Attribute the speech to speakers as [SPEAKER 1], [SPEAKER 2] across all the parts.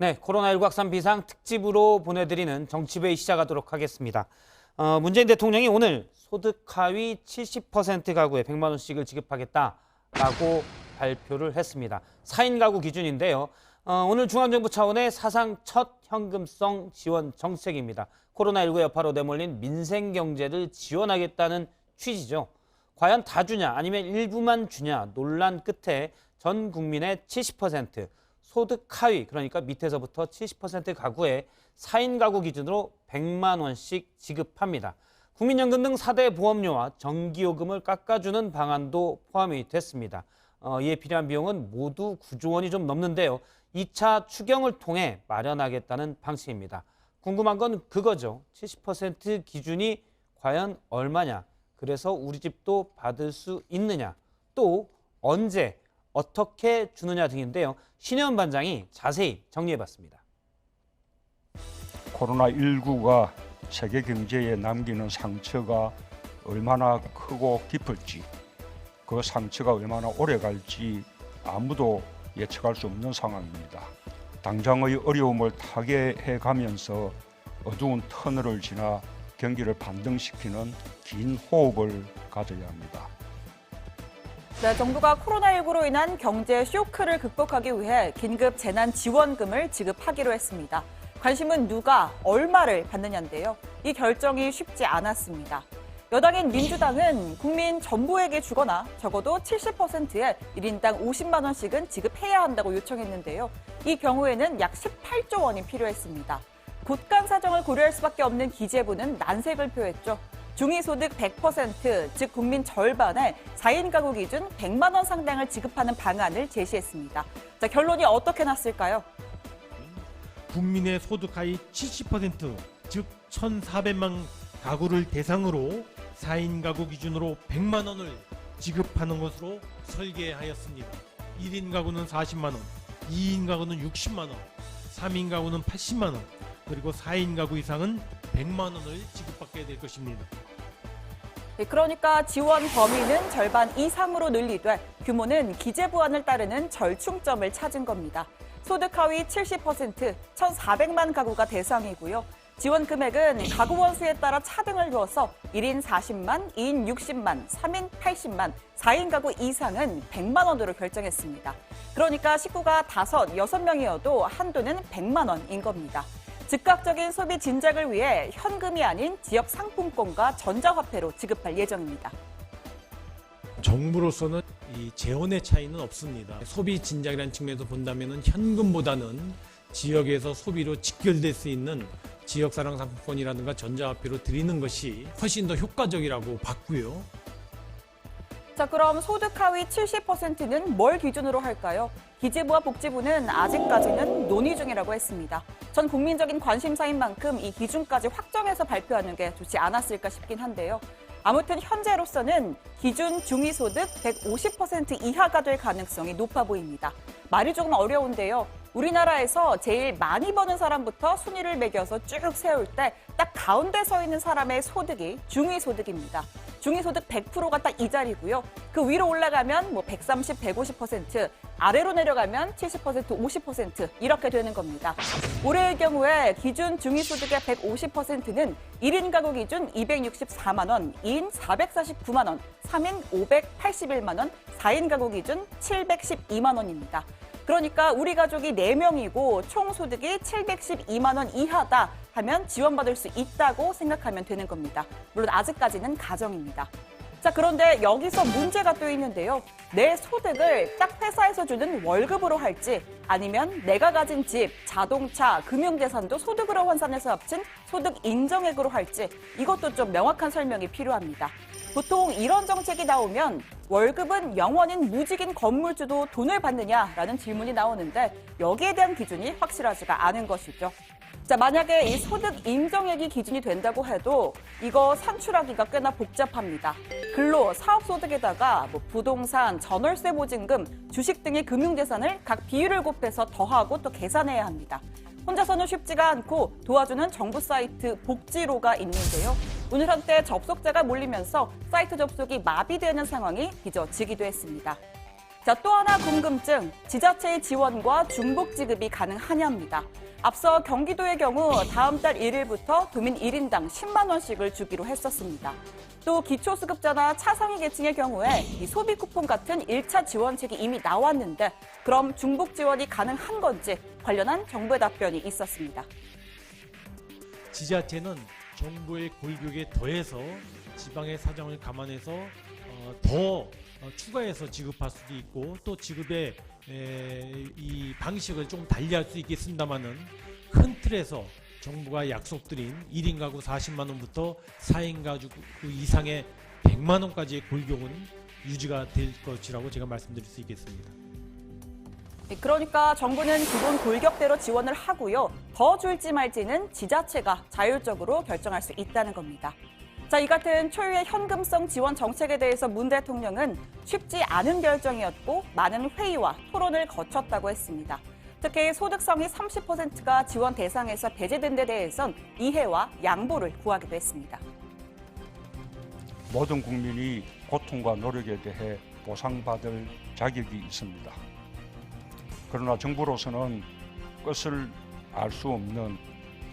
[SPEAKER 1] 네, 코로나19 확산 비상 특집으로 보내드리는 정치부의 시작하도록 하겠습니다. 문재인 대통령이 오늘 소득 하위 70% 가구에 100만 원씩을 지급하겠다라고 발표를 했습니다. 4인 가구 기준인데요. 오늘 중앙정부 차원의 사상 첫 현금성 지원 정책입니다. 코로나19 여파로 내몰린 민생 경제를 지원하겠다는 취지죠. 과연 다 주냐 아니면 일부만 주냐 논란 끝에 전 국민의 70%, 소득 하위, 그러니까 밑에서부터 70% 가구에 4인 가구 기준으로 100만 원씩 지급합니다. 국민연금 등 4대 보험료와 전기요금을 깎아주는 방안도 포함이 됐습니다. 이에 필요한 비용은 모두 9조 원이 좀 넘는데요. 2차 추경을 통해 마련하겠다는 방침입니다. 궁금한 건 그거죠. 70% 기준이 과연 얼마냐? 그래서 우리 집도 받을 수 있느냐? 또 언제, 어떻게 주느냐 등인데요. 신혜원 반장이 자세히 정리해봤습니다.
[SPEAKER 2] 코로나19가 세계 경제에 남기는 상처가 얼마나 크고 깊을지, 그 상처가 얼마나 오래 갈지 아무도 예측할 수 없는 상황입니다. 당장의 어려움을 타개해 가면서 어두운 터널을 지나 경기를 반등시키는 긴 호흡을 가져야 합니다.
[SPEAKER 3] 네, 정부가 코로나19로 인한 경제 쇼크를 극복하기 위해 긴급 재난지원금을 지급하기로 했습니다. 관심은 누가 얼마를 받느냐인데요. 이 결정이 쉽지 않았습니다. 여당인 민주당은 국민 전부에게 주거나 적어도 70%의 1인당 50만 원씩은 지급해야 한다고 요청했는데요. 이 경우에는 약 18조 원이 필요했습니다. 곳간 사정을 고려할 수밖에 없는 기재부는 난색을 표했죠. 중위소득 100%, 즉 국민 절반의 4인 가구 기준 100만 원 상당을 지급하는 방안을 제시했습니다. 자, 결론이 어떻게 났을까요?
[SPEAKER 4] 국민의 소득 하위 70%, 즉 1,400만 가구를 대상으로 4인 가구 기준으로 100만 원을 지급하는 것으로 설계하였습니다. 1인 가구는 40만 원, 2인 가구는 60만 원, 3인 가구는 80만 원, 그리고 4인 가구 이상은 100만 원을 지급받게 될 것입니다.
[SPEAKER 3] 그러니까 지원 범위는 절반 이상으로 늘리되 규모는 기재부안을 따르는 절충점을 찾은 겁니다. 소득 하위 70%, 1,400만 가구가 대상이고요. 지원 금액은 가구 원수에 따라 차등을 두어서 1인 40만, 2인 60만, 3인 80만, 4인 가구 이상은 100만 원으로 결정했습니다. 그러니까 식구가 5, 6명이어도 한도는 100만 원인 겁니다. 즉각적인 소비 진작을 위해 현금이 아닌 지역 상품권과 전자화폐로 지급할 예정입니다.
[SPEAKER 4] 정부로서는 이 재원의 차이는 없습니다. 소비 진작이라는 측면에서 본다면 현금보다는 지역에서 소비로 직결될 수 있는 지역사랑 상품권이라든가 전자화폐로 드리는 것이 훨씬 더 효과적이라고 봤고요.
[SPEAKER 3] 자, 그럼 소득 하위 70%는 뭘 기준으로 할까요? 기재부와 복지부는 아직까지는 논의 중이라고 했습니다. 전 국민적인 관심사인 만큼 이 기준까지 확정해서 발표하는 게 좋지 않았을까 싶긴 한데요. 아무튼 현재로서는 기준 중위소득 150% 이하가 될 가능성이 높아 보입니다. 말이 조금 어려운데요. 우리나라에서 제일 많이 버는 사람부터 순위를 매겨서 쭉 세울 때 딱 가운데 서 있는 사람의 소득이 중위소득입니다. 중위소득 100%가 딱 이 자리고요. 그 위로 올라가면 130, 150%, 아래로 내려가면 70%, 50% 이렇게 되는 겁니다. 올해의 경우에 기준 중위소득의 150%는 1인 가구 기준 264만 원, 2인 449만 원, 3인 581만 원, 4인 가구 기준 712만 원입니다. 그러니까 우리 가족이 4명이고 총 소득이 712만 원 이하다 하면 지원받을 수 있다고 생각하면 되는 겁니다. 물론 아직까지는 가정입니다. 자, 그런데 여기서 문제가 또 있는데요. 내 소득을 딱 회사에서 주는 월급으로 할지 아니면 내가 가진 집, 자동차, 금융재산도 소득으로 환산해서 합친 소득 인정액으로 할지 이것도 좀 명확한 설명이 필요합니다. 보통 이런 정책이 나오면 월급은 영원인 무직인 건물주도 돈을 받느냐라는 질문이 나오는데 여기에 대한 기준이 확실하지가 않은 것이죠. 자, 만약에 이 소득 인정액이 기준이 된다고 해도 이거 산출하기가 꽤나 복잡합니다. 근로, 사업소득에다가 부동산, 전월세 보증금, 주식 등의 금융재산을 각 비율을 곱해서 더하고 또 계산해야 합니다. 혼자서는 쉽지가 않고 도와주는 정부 사이트 복지로가 있는데요. 오늘 한때 접속자가 몰리면서 사이트 접속이 마비되는 상황이 빚어지기도 했습니다. 자, 또 하나 궁금증, 지자체의 지원과 중복 지급이 가능하냐입니다. 앞서 경기도의 경우 다음 달 1일부터 도민 1인당 10만 원씩을 주기로 했었습니다. 또 기초수급자나 차상위 계층의 경우에 이 소비 쿠폰 같은 1차 지원책이 이미 나왔는데 그럼 중복 지원이 가능한 건지 관련한 정부의 답변이 있었습니다.
[SPEAKER 4] 지자체는 정부의 골격에 더해서 지방의 사정을 감안해서 더 추가해서 지급할 수도 있고 또 지급의 이 방식을 좀 달리할 수 있겠습니다만은 큰 틀에서 정부가 약속드린 1인 가구 40만 원부터 4인 가구 이상의 100만 원까지의 골격은 유지가 될 것이라고 제가 말씀드릴 수 있겠습니다.
[SPEAKER 3] 그러니까 정부는 기본 골격대로 지원을 하고요. 더 줄지 말지는 지자체가 자율적으로 결정할 수 있다는 겁니다. 자, 이 같은 초유의 현금성 지원 정책에 대해서 문 대통령은 쉽지 않은 결정이었고 많은 회의와 토론을 거쳤다고 했습니다. 특히 소득 상위 30%가 지원 대상에서 배제된 데 대해선 이해와 양보를 구하기도 했습니다.
[SPEAKER 2] 모든 국민이 고통과 노력에 대해 보상받을 자격이 있습니다. 그러나 정부로서는 끝을 알 수 없는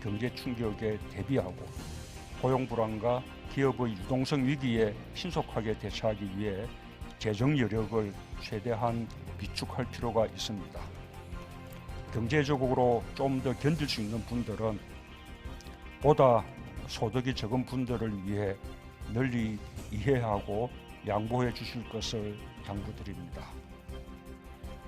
[SPEAKER 2] 경제 충격에 대비하고 고용 불안과 기업의 유동성 위기에 신속하게 대처하기 위해 재정 여력을 최대한 비축할 필요가 있습니다. 경제적으로 좀 더 견딜 수 있는 분들은 보다 소득이 적은 분들을 위해 널리 이해하고 양보해 주실 것을 당부드립니다.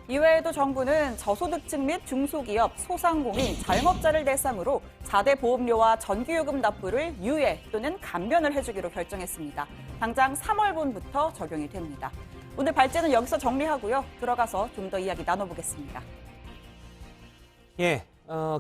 [SPEAKER 3] 이외에도 정부는 저소득층 및 중소기업, 소상공인, 자영업자를 대상으로 4대 보험료와 전기요금 납부를 유예 또는 감면을 해주기로 결정했습니다. 당장 3월분부터 적용이 됩니다. 오늘 발제는 여기서 정리하고요. 들어가서 좀 더 이야기 나눠보겠습니다.
[SPEAKER 1] 예,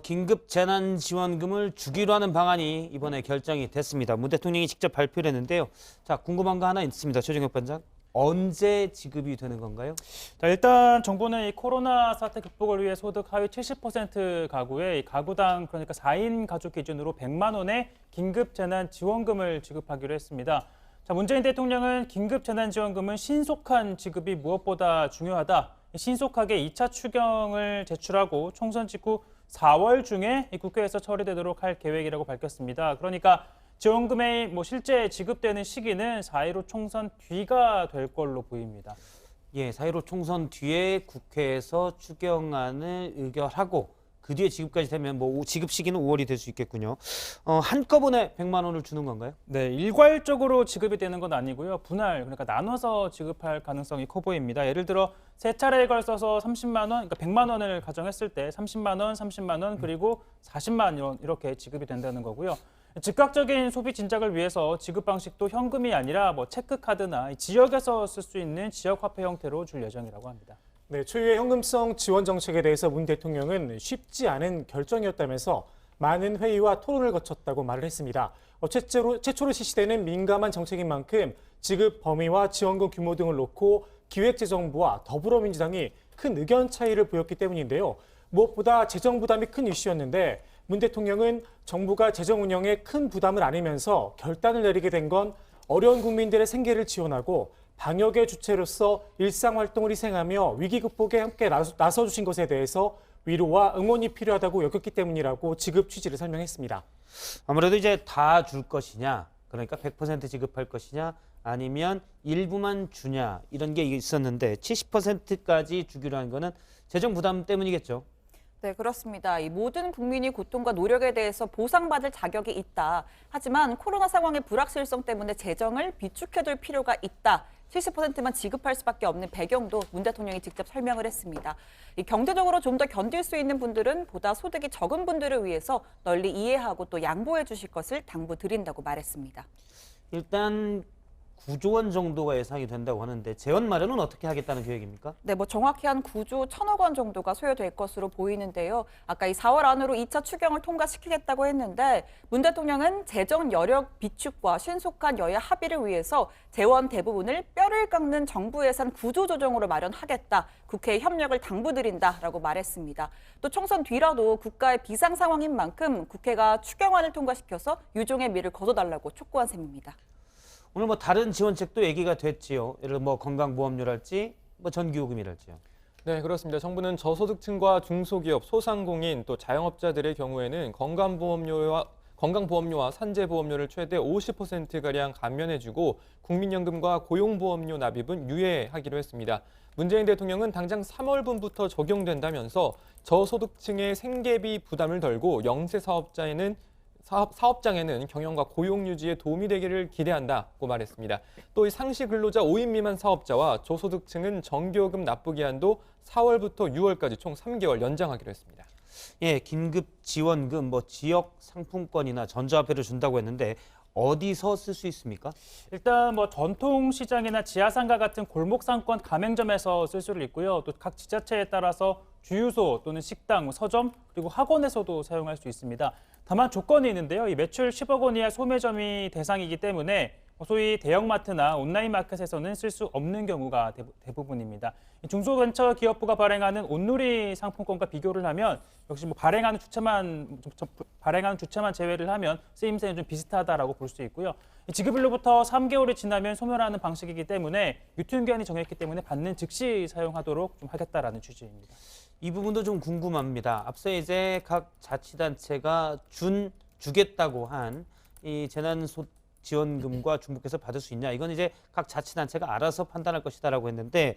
[SPEAKER 1] 긴급 재난지원금을 주기로 하는 방안이 이번에 결정이 됐습니다. 문 대통령이 직접 발표를 했는데요. 자, 궁금한 거 하나 있습니다. 최종혁 반장. 언제 지급이 되는 건가요?
[SPEAKER 5] 자, 일단 정부는 이 코로나 사태 극복을 위해 소득 하위 70% 가구에 가구당 그러니까 4인 가족 기준으로 100만 원의 긴급 재난 지원금을 지급하기로 했습니다. 자, 문재인 대통령은 긴급 재난 지원금은 신속한 지급이 무엇보다 중요하다. 신속하게 2차 추경을 제출하고 총선 직후 4월 중에 국회에서 처리되도록 할 계획이라고 밝혔습니다. 그러니까 지원금의 실제 지급되는 시기는 4.15 총선 뒤가 될 걸로 보입니다.
[SPEAKER 1] 예, 4.15 총선 뒤에 국회에서 추경안을 의결하고 그 뒤에 지급까지 되면 지급 시기는 5월이 될 수 있겠군요. 한꺼번에 100만 원을 주는 건가요?
[SPEAKER 5] 네, 일괄적으로 지급이 되는 건 아니고요. 분할, 그러니까 나눠서 지급할 가능성이 커 보입니다. 예를 들어 세 차례에 걸쳐서 30만 원, 그러니까 100만 원을 가정했을 때 30만 원, 30만 원, 그리고 40만 원 이렇게 지급이 된다는 거고요. 즉각적인 소비 진작을 위해서 지급 방식도 현금이 아니라 체크카드나 지역에서 쓸 수 있는 지역화폐 형태로 줄 예정이라고 합니다.
[SPEAKER 6] 네, 초유의 현금성 지원 정책에 대해서 문 대통령은 쉽지 않은 결정이었다면서 많은 회의와 토론을 거쳤다고 말을 했습니다. 최초로 실시되는 민감한 정책인 만큼 지급 범위와 지원금 규모 등을 놓고 기획재정부와 더불어민주당이 큰 의견 차이를 보였기 때문인데요. 무엇보다 재정 부담이 큰 이슈였는데 문 대통령은 정부가 재정 운영에 큰 부담을 안으면서 결단을 내리게 된 건 어려운 국민들의 생계를 지원하고 방역의 주체로서 일상활동을 희생하며 위기 극복에 함께 나서주신 것에 대해서 위로와 응원이 필요하다고 여겼기 때문이라고 지급 취지를 설명했습니다.
[SPEAKER 1] 아무래도 이제 다 줄 것이냐, 그러니까 100% 지급할 것이냐, 아니면 일부만 주냐 이런 게 있었는데 70%까지 주기로 한 거는 재정 부담 때문이겠죠.
[SPEAKER 3] 네, 그렇습니다. 이 모든 국민이 고통과 노력에 대해서 보상받을 자격이 있다. 하지만 코로나 상황의 불확실성 때문에 재정을 비축해둘 필요가 있다. 70%만 지급할 수밖에 없는 배경도 문 대통령이 직접 설명을 했습니다. 이 경제적으로 좀 더 견딜 수 있는 분들은 보다 소득이 적은 분들을 위해서 널리 이해하고 또 양보해 주실 것을 당부드린다고 말했습니다.
[SPEAKER 1] 일단 9조 원 정도가 예상이 된다고 하는데 재원 마련은 어떻게 하겠다는 계획입니까?
[SPEAKER 3] 네, 정확히 한 9조 1천억 원 정도가 소요될 것으로 보이는데요. 아까 이 4월 안으로 2차 추경을 통과시키겠다고 했는데 문 대통령은 재정 여력 비축과 신속한 여야 합의를 위해서 재원 대부분을 뼈를 깎는 정부 예산 구조 조정으로 마련하겠다. 국회에 협력을 당부드린다라고 말했습니다. 또 총선 뒤라도 국가의 비상 상황인 만큼 국회가 추경안을 통과시켜서 유종의 미를 거둬달라고 촉구한 셈입니다.
[SPEAKER 1] 오늘 다른 지원책도 얘기가 됐지요. 예를 들어 건강보험료랄지 뭐 전기요금이랄지요.
[SPEAKER 7] 네, 그렇습니다. 정부는 저소득층과 중소기업, 소상공인 또 자영업자들의 경우에는 건강보험료와 산재보험료를 최대 50%가량 감면해주고 국민연금과 고용보험료 납입은 유예하기로 했습니다. 문재인 대통령은 당장 3월분부터 적용된다면서 저소득층의 생계비 부담을 덜고 영세 사업장에는 경영과 고용 유지에 도움이 되기를 기대한다고 말했습니다. 또 이 상시 근로자 5인 미만 사업자와 저소득층은 전기요금 납부 기한도 4월부터 6월까지 총 3개월 연장하기로 했습니다.
[SPEAKER 1] 예, 긴급 지원금, 뭐 지역 상품권이나 전자화폐를 준다고 했는데 어디서 쓸 수 있습니까?
[SPEAKER 5] 일단 뭐 전통시장이나 지하상가 같은 골목상권 가맹점에서 쓸 수를 있고요. 또 각 지자체에 따라서 주유소 또는 식당, 서점 그리고 학원에서도 사용할 수 있습니다. 다만 조건이 있는데요. 이 매출 10억 원 이하 소매점이 대상이기 때문에 소위 대형마트나 온라인 마켓에서는 쓸 수 없는 경우가 대부분입니다. 중소벤처기업부가 발행하는 온누리 상품권과 비교를 하면 역시 뭐 발행하는 주체만 제외를 하면 쓰임새는 좀 비슷하다라고 볼 수 있고요. 지급일로부터 3개월이 지나면 소멸하는 방식이기 때문에 유통기한이 정했기 때문에 받는 즉시 사용하도록 좀 하겠다라는 취지입니다.
[SPEAKER 1] 이 부분도 좀 궁금합니다. 앞서 이제 각 자치단체가 주겠다고 한 이 재난지원금과 중복해서 받을 수 있냐, 이건 이제 각 자치단체가 알아서 판단할 것이다라고 했는데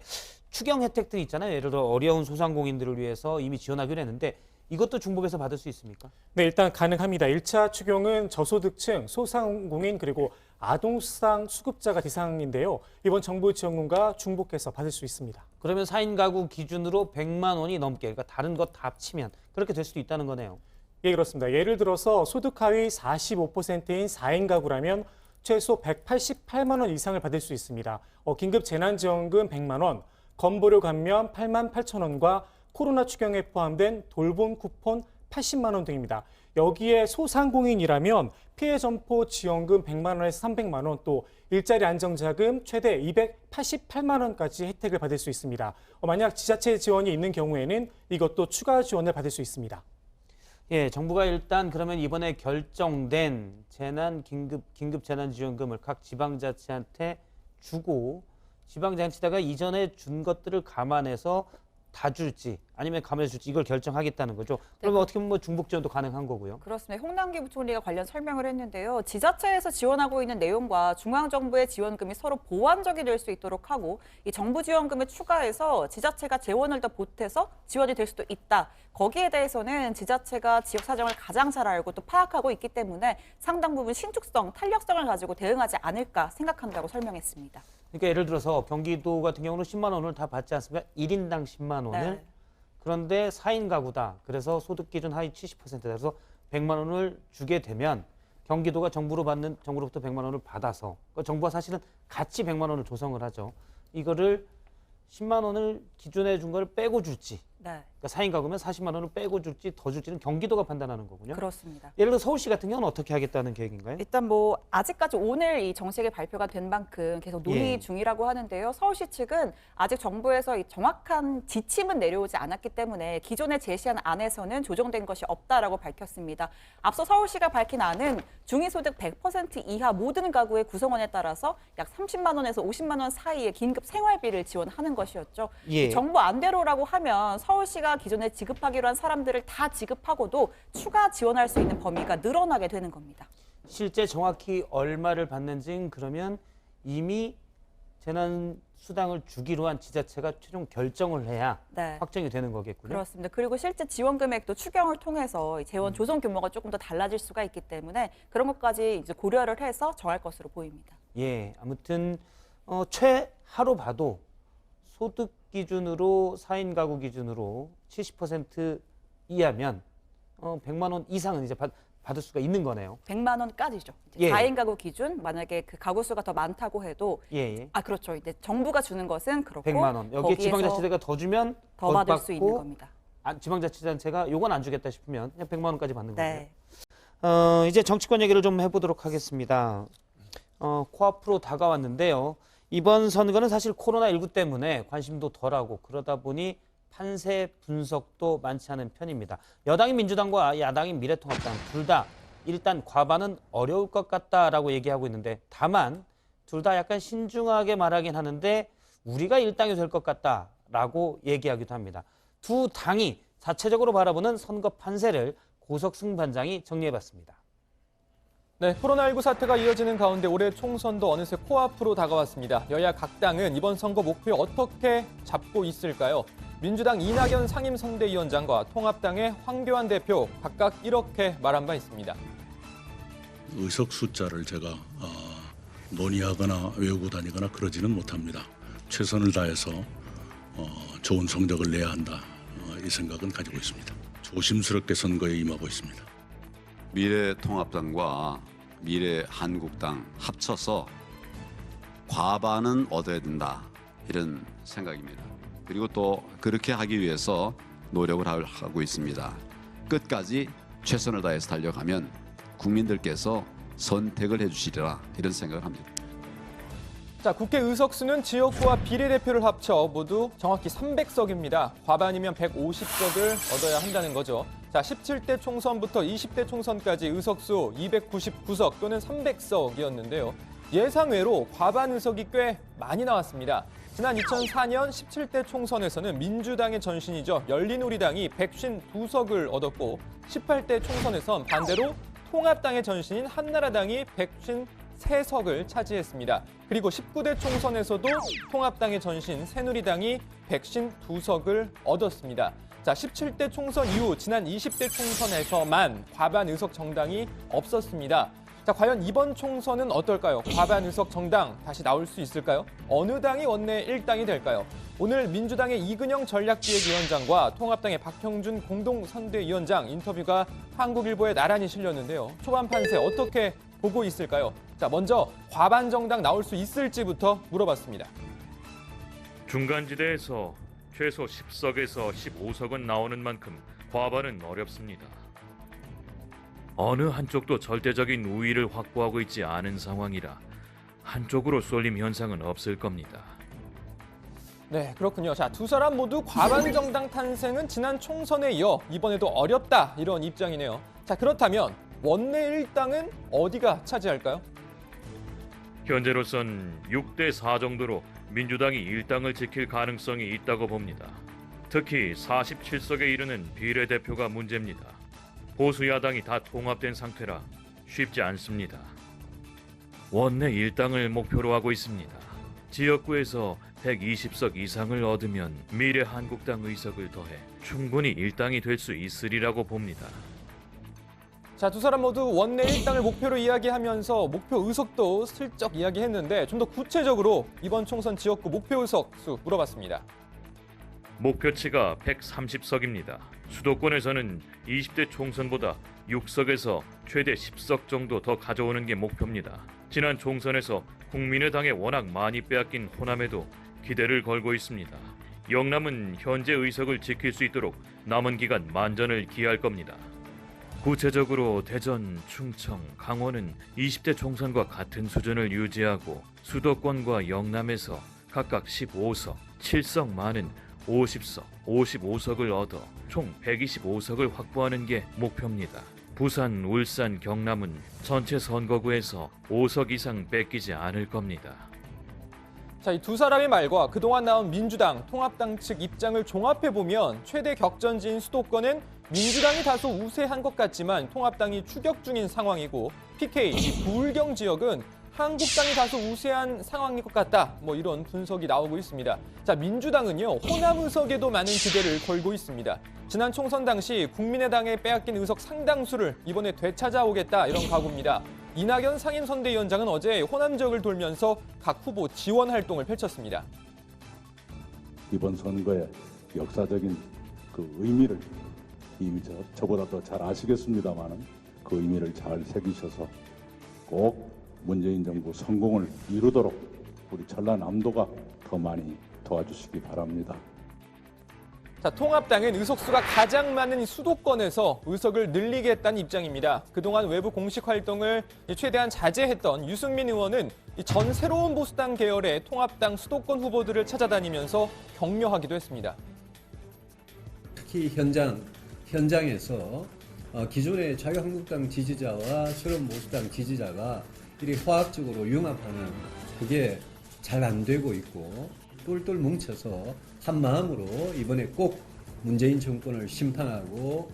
[SPEAKER 1] 추경 혜택들이 있잖아요. 예를 들어 어려운 소상공인들을 위해서 이미 지원하기로 했는데 이것도 중복해서 받을 수 있습니까?
[SPEAKER 6] 네, 일단 가능합니다. 1차 추경은 저소득층, 소상공인 그리고 아동수당 수급자가 대상인데요. 이번 정부 지원금과 중복해서 받을 수 있습니다.
[SPEAKER 1] 그러면 4인 가구 기준으로 100만 원이 넘게, 그러니까 다른 것 다 합치면 그렇게 될 수도 있다는 거네요.
[SPEAKER 6] 예, 그렇습니다. 예를 들어서 소득 하위 45%인 4인 가구라면 최소 188만 원 이상을 받을 수 있습니다. 긴급 재난지원금 100만 원, 건보료 감면 8만 8천 원과 코로나 추경에 포함된 돌봄 쿠폰 80만 원 등입니다. 여기에 소상공인이라면 피해 점포 지원금 100만 원에서 300만 원, 또 일자리 안정자금 최대 288만 원까지 혜택을 받을 수 있습니다. 만약 지자체 지원이 있는 경우에는 이것도 추가 지원을 받을 수 있습니다.
[SPEAKER 1] 예, 정부가 일단 그러면 이번에 결정된 긴급 재난지원금을 각 지방자치한테 주고 지방자치다가 이전에 준 것들을 감안해서 다 줄지 아니면 감안해 줄지 이걸 결정하겠다는 거죠. 그러면 어떻게 보면 뭐 중복 지원도 가능한 거고요.
[SPEAKER 3] 그렇습니다. 홍남기 부총리가 관련 설명을 했는데요. 지자체에서 지원하고 있는 내용과 중앙정부의 지원금이 서로 보완적이 될 수 있도록 하고 이 정부 지원금을 추가해서 지자체가 재원을 더 보태서 지원이 될 수도 있다. 거기에 대해서는 지자체가 지역 사정을 가장 잘 알고 또 파악하고 있기 때문에 상당 부분 신축성, 탄력성을 가지고 대응하지 않을까 생각한다고 설명했습니다.
[SPEAKER 1] 그러니까 예를 들어서 경기도 같은 경우는 10만 원을 다 받지 않습니까? 1인당 10만 원을.
[SPEAKER 3] 네.
[SPEAKER 1] 그런데 4인 가구다. 그래서 소득 기준 하위 70%다. 그래서 100만 원을 주게 되면 경기도가 정부로부터 100만 원을 받아서 그러니까 정부가 사실은 같이 100만 원을 조성을 하죠. 이거를 10만 원을 기존에 준 걸 빼고 줄지.
[SPEAKER 3] 네,
[SPEAKER 1] 그러니까 4인 가구면 40만 원을 빼고 줄지 더 줄지는 경기도가 판단하는 거군요.
[SPEAKER 3] 그렇습니다.
[SPEAKER 1] 예를 들어 서울시 같은 경우는 어떻게 하겠다는 계획인가요?
[SPEAKER 3] 일단 뭐 아직까지 오늘 이 정책이 발표가 된 만큼 계속 논의
[SPEAKER 1] 예.
[SPEAKER 3] 중이라고 하는데요. 서울시 측은 아직 정부에서 이 정확한 지침은 내려오지 않았기 때문에 기존에 제시한 안에서는 조정된 것이 없다라고 밝혔습니다. 앞서 서울시가 밝힌 안은 중위소득 100% 이하 모든 가구의 구성원에 따라서 약 30만 원에서 50만 원 사이의 긴급 생활비를 지원하는 것이었죠.
[SPEAKER 1] 예.
[SPEAKER 3] 정부 안대로라고 하면 서울시가 기존에 지급하기로 한 사람들을 다 지급하고도 추가 지원할 수 있는 범위가 늘어나게 되는 겁니다.
[SPEAKER 1] 실제 정확히 얼마를 받는지는 그러면 이미 재난수당을 주기로 한 지자체가 최종 결정을 해야
[SPEAKER 3] 네.
[SPEAKER 1] 확정이 되는 거겠군요.
[SPEAKER 3] 그렇습니다. 그리고 실제 지원 금액도 추경을 통해서 이 재원 조성 규모가 조금 더 달라질 수가 있기 때문에 그런 것까지 이제 고려를 해서 정할 것으로 보입니다.
[SPEAKER 1] 예, 아무튼 최하로 봐도 소득 기준으로 4인 가구 기준으로 70% 이하면 100만 원 이상은 이제 받을 수가 있는 거네요.
[SPEAKER 3] 100만 원까지죠.
[SPEAKER 1] 예.
[SPEAKER 3] 4인 가구 기준 만약에 그 가구 수가 더 많다고 해도
[SPEAKER 1] 예.
[SPEAKER 3] 그렇죠. 이제 정부가 주는 것은 그렇고
[SPEAKER 1] 100만 원. 여기에
[SPEAKER 3] 거기에서
[SPEAKER 1] 지방자치단체가 더 주면
[SPEAKER 3] 더 받을
[SPEAKER 1] 받고,
[SPEAKER 3] 수 있는 겁니다.
[SPEAKER 1] 지방자치단체가 요건 안 주겠다 싶으면 그냥 100만 원까지 받는
[SPEAKER 3] 네.
[SPEAKER 1] 거고요. 이제 정치권 얘기를 좀 해보도록 하겠습니다. 코앞으로 다가왔는데요. 이번 선거는 사실 코로나19 때문에 관심도 덜하고 그러다 보니 판세 분석도 많지 않은 편입니다. 여당인 민주당과 야당인 미래통합당 둘 다 일단 과반은 어려울 것 같다라고 얘기하고 있는데 다만 둘 다 약간 신중하게 말하긴 하는데 우리가 일당이 될 것 같다라고 얘기하기도 합니다. 두 당이 자체적으로 바라보는 선거 판세를 고석승 반장이 정리해봤습니다.
[SPEAKER 7] 네, 코로나19 사태가 이어지는 가운데 올해 총선도 어느새 코앞으로 다가왔습니다. 여야 각 당은 이번 선거 목표 어떻게 잡고 있을까요? 민주당 이낙연 상임선대위원장과 통합당의 황교안 대표 각각 이렇게 말한 바 있습니다.
[SPEAKER 8] 의석 숫자를 제가 논의하거나 외우고 다니거나 그러지는 못합니다. 최선을 다해서 좋은 성적을 내야 한다. 이 생각은 가지고 있습니다. 조심스럽게 선거에 임하고 있습니다.
[SPEAKER 9] 미래통합당과 미래한국당 합쳐서 과반은 얻어야 된다. 이런 생각입니다. 그리고 또 그렇게 하기 위해서 노력을 하고 있습니다. 끝까지 최선을 다해서 달려가면 국민들께서 선택을 해주시리라 이런 생각을 합니다.
[SPEAKER 7] 자, 국회 의석수는 지역구와 비례대표를 합쳐 모두 정확히 300석입니다. 과반이면 150석을 얻어야 한다는 거죠. 자, 17대 총선부터 20대 총선까지 의석수 299석 또는 300석이었는데요. 예상외로 과반 의석이 꽤 많이 나왔습니다. 지난 2004년 17대 총선에서는 민주당의 전신이죠. 열린우리당이 152석을 얻었고 18대 총선에선 반대로 통합당의 전신인 한나라당이 153석을 차지했습니다. 그리고 19대 총선에서도 통합당의 전신 새누리당이 152석을 얻었습니다. 자, 17대 총선 이후 지난 20대 총선에서만 과반 의석 정당이 없었습니다. 자, 과연 이번 총선은 어떨까요? 과반 의석 정당 다시 나올 수 있을까요? 어느 당이 원내 1당이 될까요? 오늘 민주당의 이근영 전략기획위원장과 통합당의 박형준 공동선대위원장 인터뷰가 한국일보에 나란히 실렸는데요. 초반 판세 어떻게 보고 있을까요? 자, 먼저 과반 정당 나올 수 있을지부터 물어봤습니다.
[SPEAKER 10] 중간지대에서 최소 10석에서 15석은 나오는 만큼 과반은 어렵습니다. 어느 한쪽도 절대적인 우위를 확보하고 있지 않은 상황이라 한쪽으로 쏠림 현상은 없을 겁니다.
[SPEAKER 7] 네, 그렇군요. 자, 두 사람 모두 과반 정당 탄생은 지난 총선에 이어 이번에도 어렵다 이런 입장이네요. 자, 그렇다면 원내 1당은 어디가 차지할까요?
[SPEAKER 10] 현재로선 6대 4 정도로 민주당이 1당을 지킬 가능성이 있다고 봅니다. 특히 47석에 이르는 비례대표가 문제입니다. 보수 야당이 다 통합된 상태라 쉽지 않습니다. 원내 1당을 목표로 하고 있습니다. 지역구에서 120석 이상을 얻으면 미래한국당 의석을 더해 충분히 1당이 될 수 있으리라고 봅니다.
[SPEAKER 7] 자, 두 사람 모두 원내 1당을 목표로 이야기하면서 목표 의석도 슬쩍 이야기했는데 좀 더 구체적으로 이번 총선 지역구 목표 의석 수 물어봤습니다.
[SPEAKER 10] 목표치가 130석입니다. 수도권에서는 20대 총선보다 6석에서 최대 10석 정도 더 가져오는 게 목표입니다. 지난 총선에서 국민의당에 워낙 많이 빼앗긴 호남에도 기대를 걸고 있습니다. 영남은 현재 의석을 지킬 수 있도록 남은 기간 만전을 기할 겁니다. 구체적으로 대전, 충청, 강원은 20대 총선과 같은 수준을 유지하고 수도권과 영남에서 각각 15석, 7석 많은 50석, 55석을 얻어 총 125석을 확보하는 게 목표입니다. 부산, 울산, 경남은 전체 선거구에서 5석 이상 뺏기지 않을 겁니다.
[SPEAKER 7] 자, 이 두 사람의 말과 그동안 나온 민주당, 통합당 측 입장을 종합해보면 최대 격전지인 수도권은 민주당이 다소 우세한 것 같지만 통합당이 추격 중인 상황이고 PK, 이 부울경 지역은 한국당이 다소 우세한 상황인 것 같다. 뭐 이런 분석이 나오고 있습니다. 자, 민주당은요, 호남 의석에도 많은 기대를 걸고 있습니다. 지난 총선 당시 국민의당에 빼앗긴 의석 상당수를 이번에 되찾아오겠다 이런 각오입니다. 이낙연 상임선대위원장은 어제 호남 지역을 돌면서 각 후보 지원 활동을 펼쳤습니다.
[SPEAKER 11] 이번 선거의 역사적인 그 의미를 저보다 더 잘 아시겠습니다만은 그 의미를 잘 새기셔서 꼭 문재인 정부 성공을 이루도록 우리 전라남도가 더 많이 도와주시기 바랍니다.
[SPEAKER 7] 자, 통합당은 의석수가 가장 많은 이 수도권에서 의석을 늘리겠다는 입장입니다. 그동안 외부 공식 활동을 최대한 자제했던 유승민 의원은 전 새로운 보수당 계열의 통합당 수도권 후보들을 찾아다니면서 격려하기도 했습니다.
[SPEAKER 12] 특히 현장에서 기존의 자유한국당 지지자와 새로운 보수당 지지자가 이렇게 화합적으로 융합하는 그게 잘 안 되고 있고 똘똘 뭉쳐서 한 마음으로 이번에 꼭 문재인 정권을 심판하고.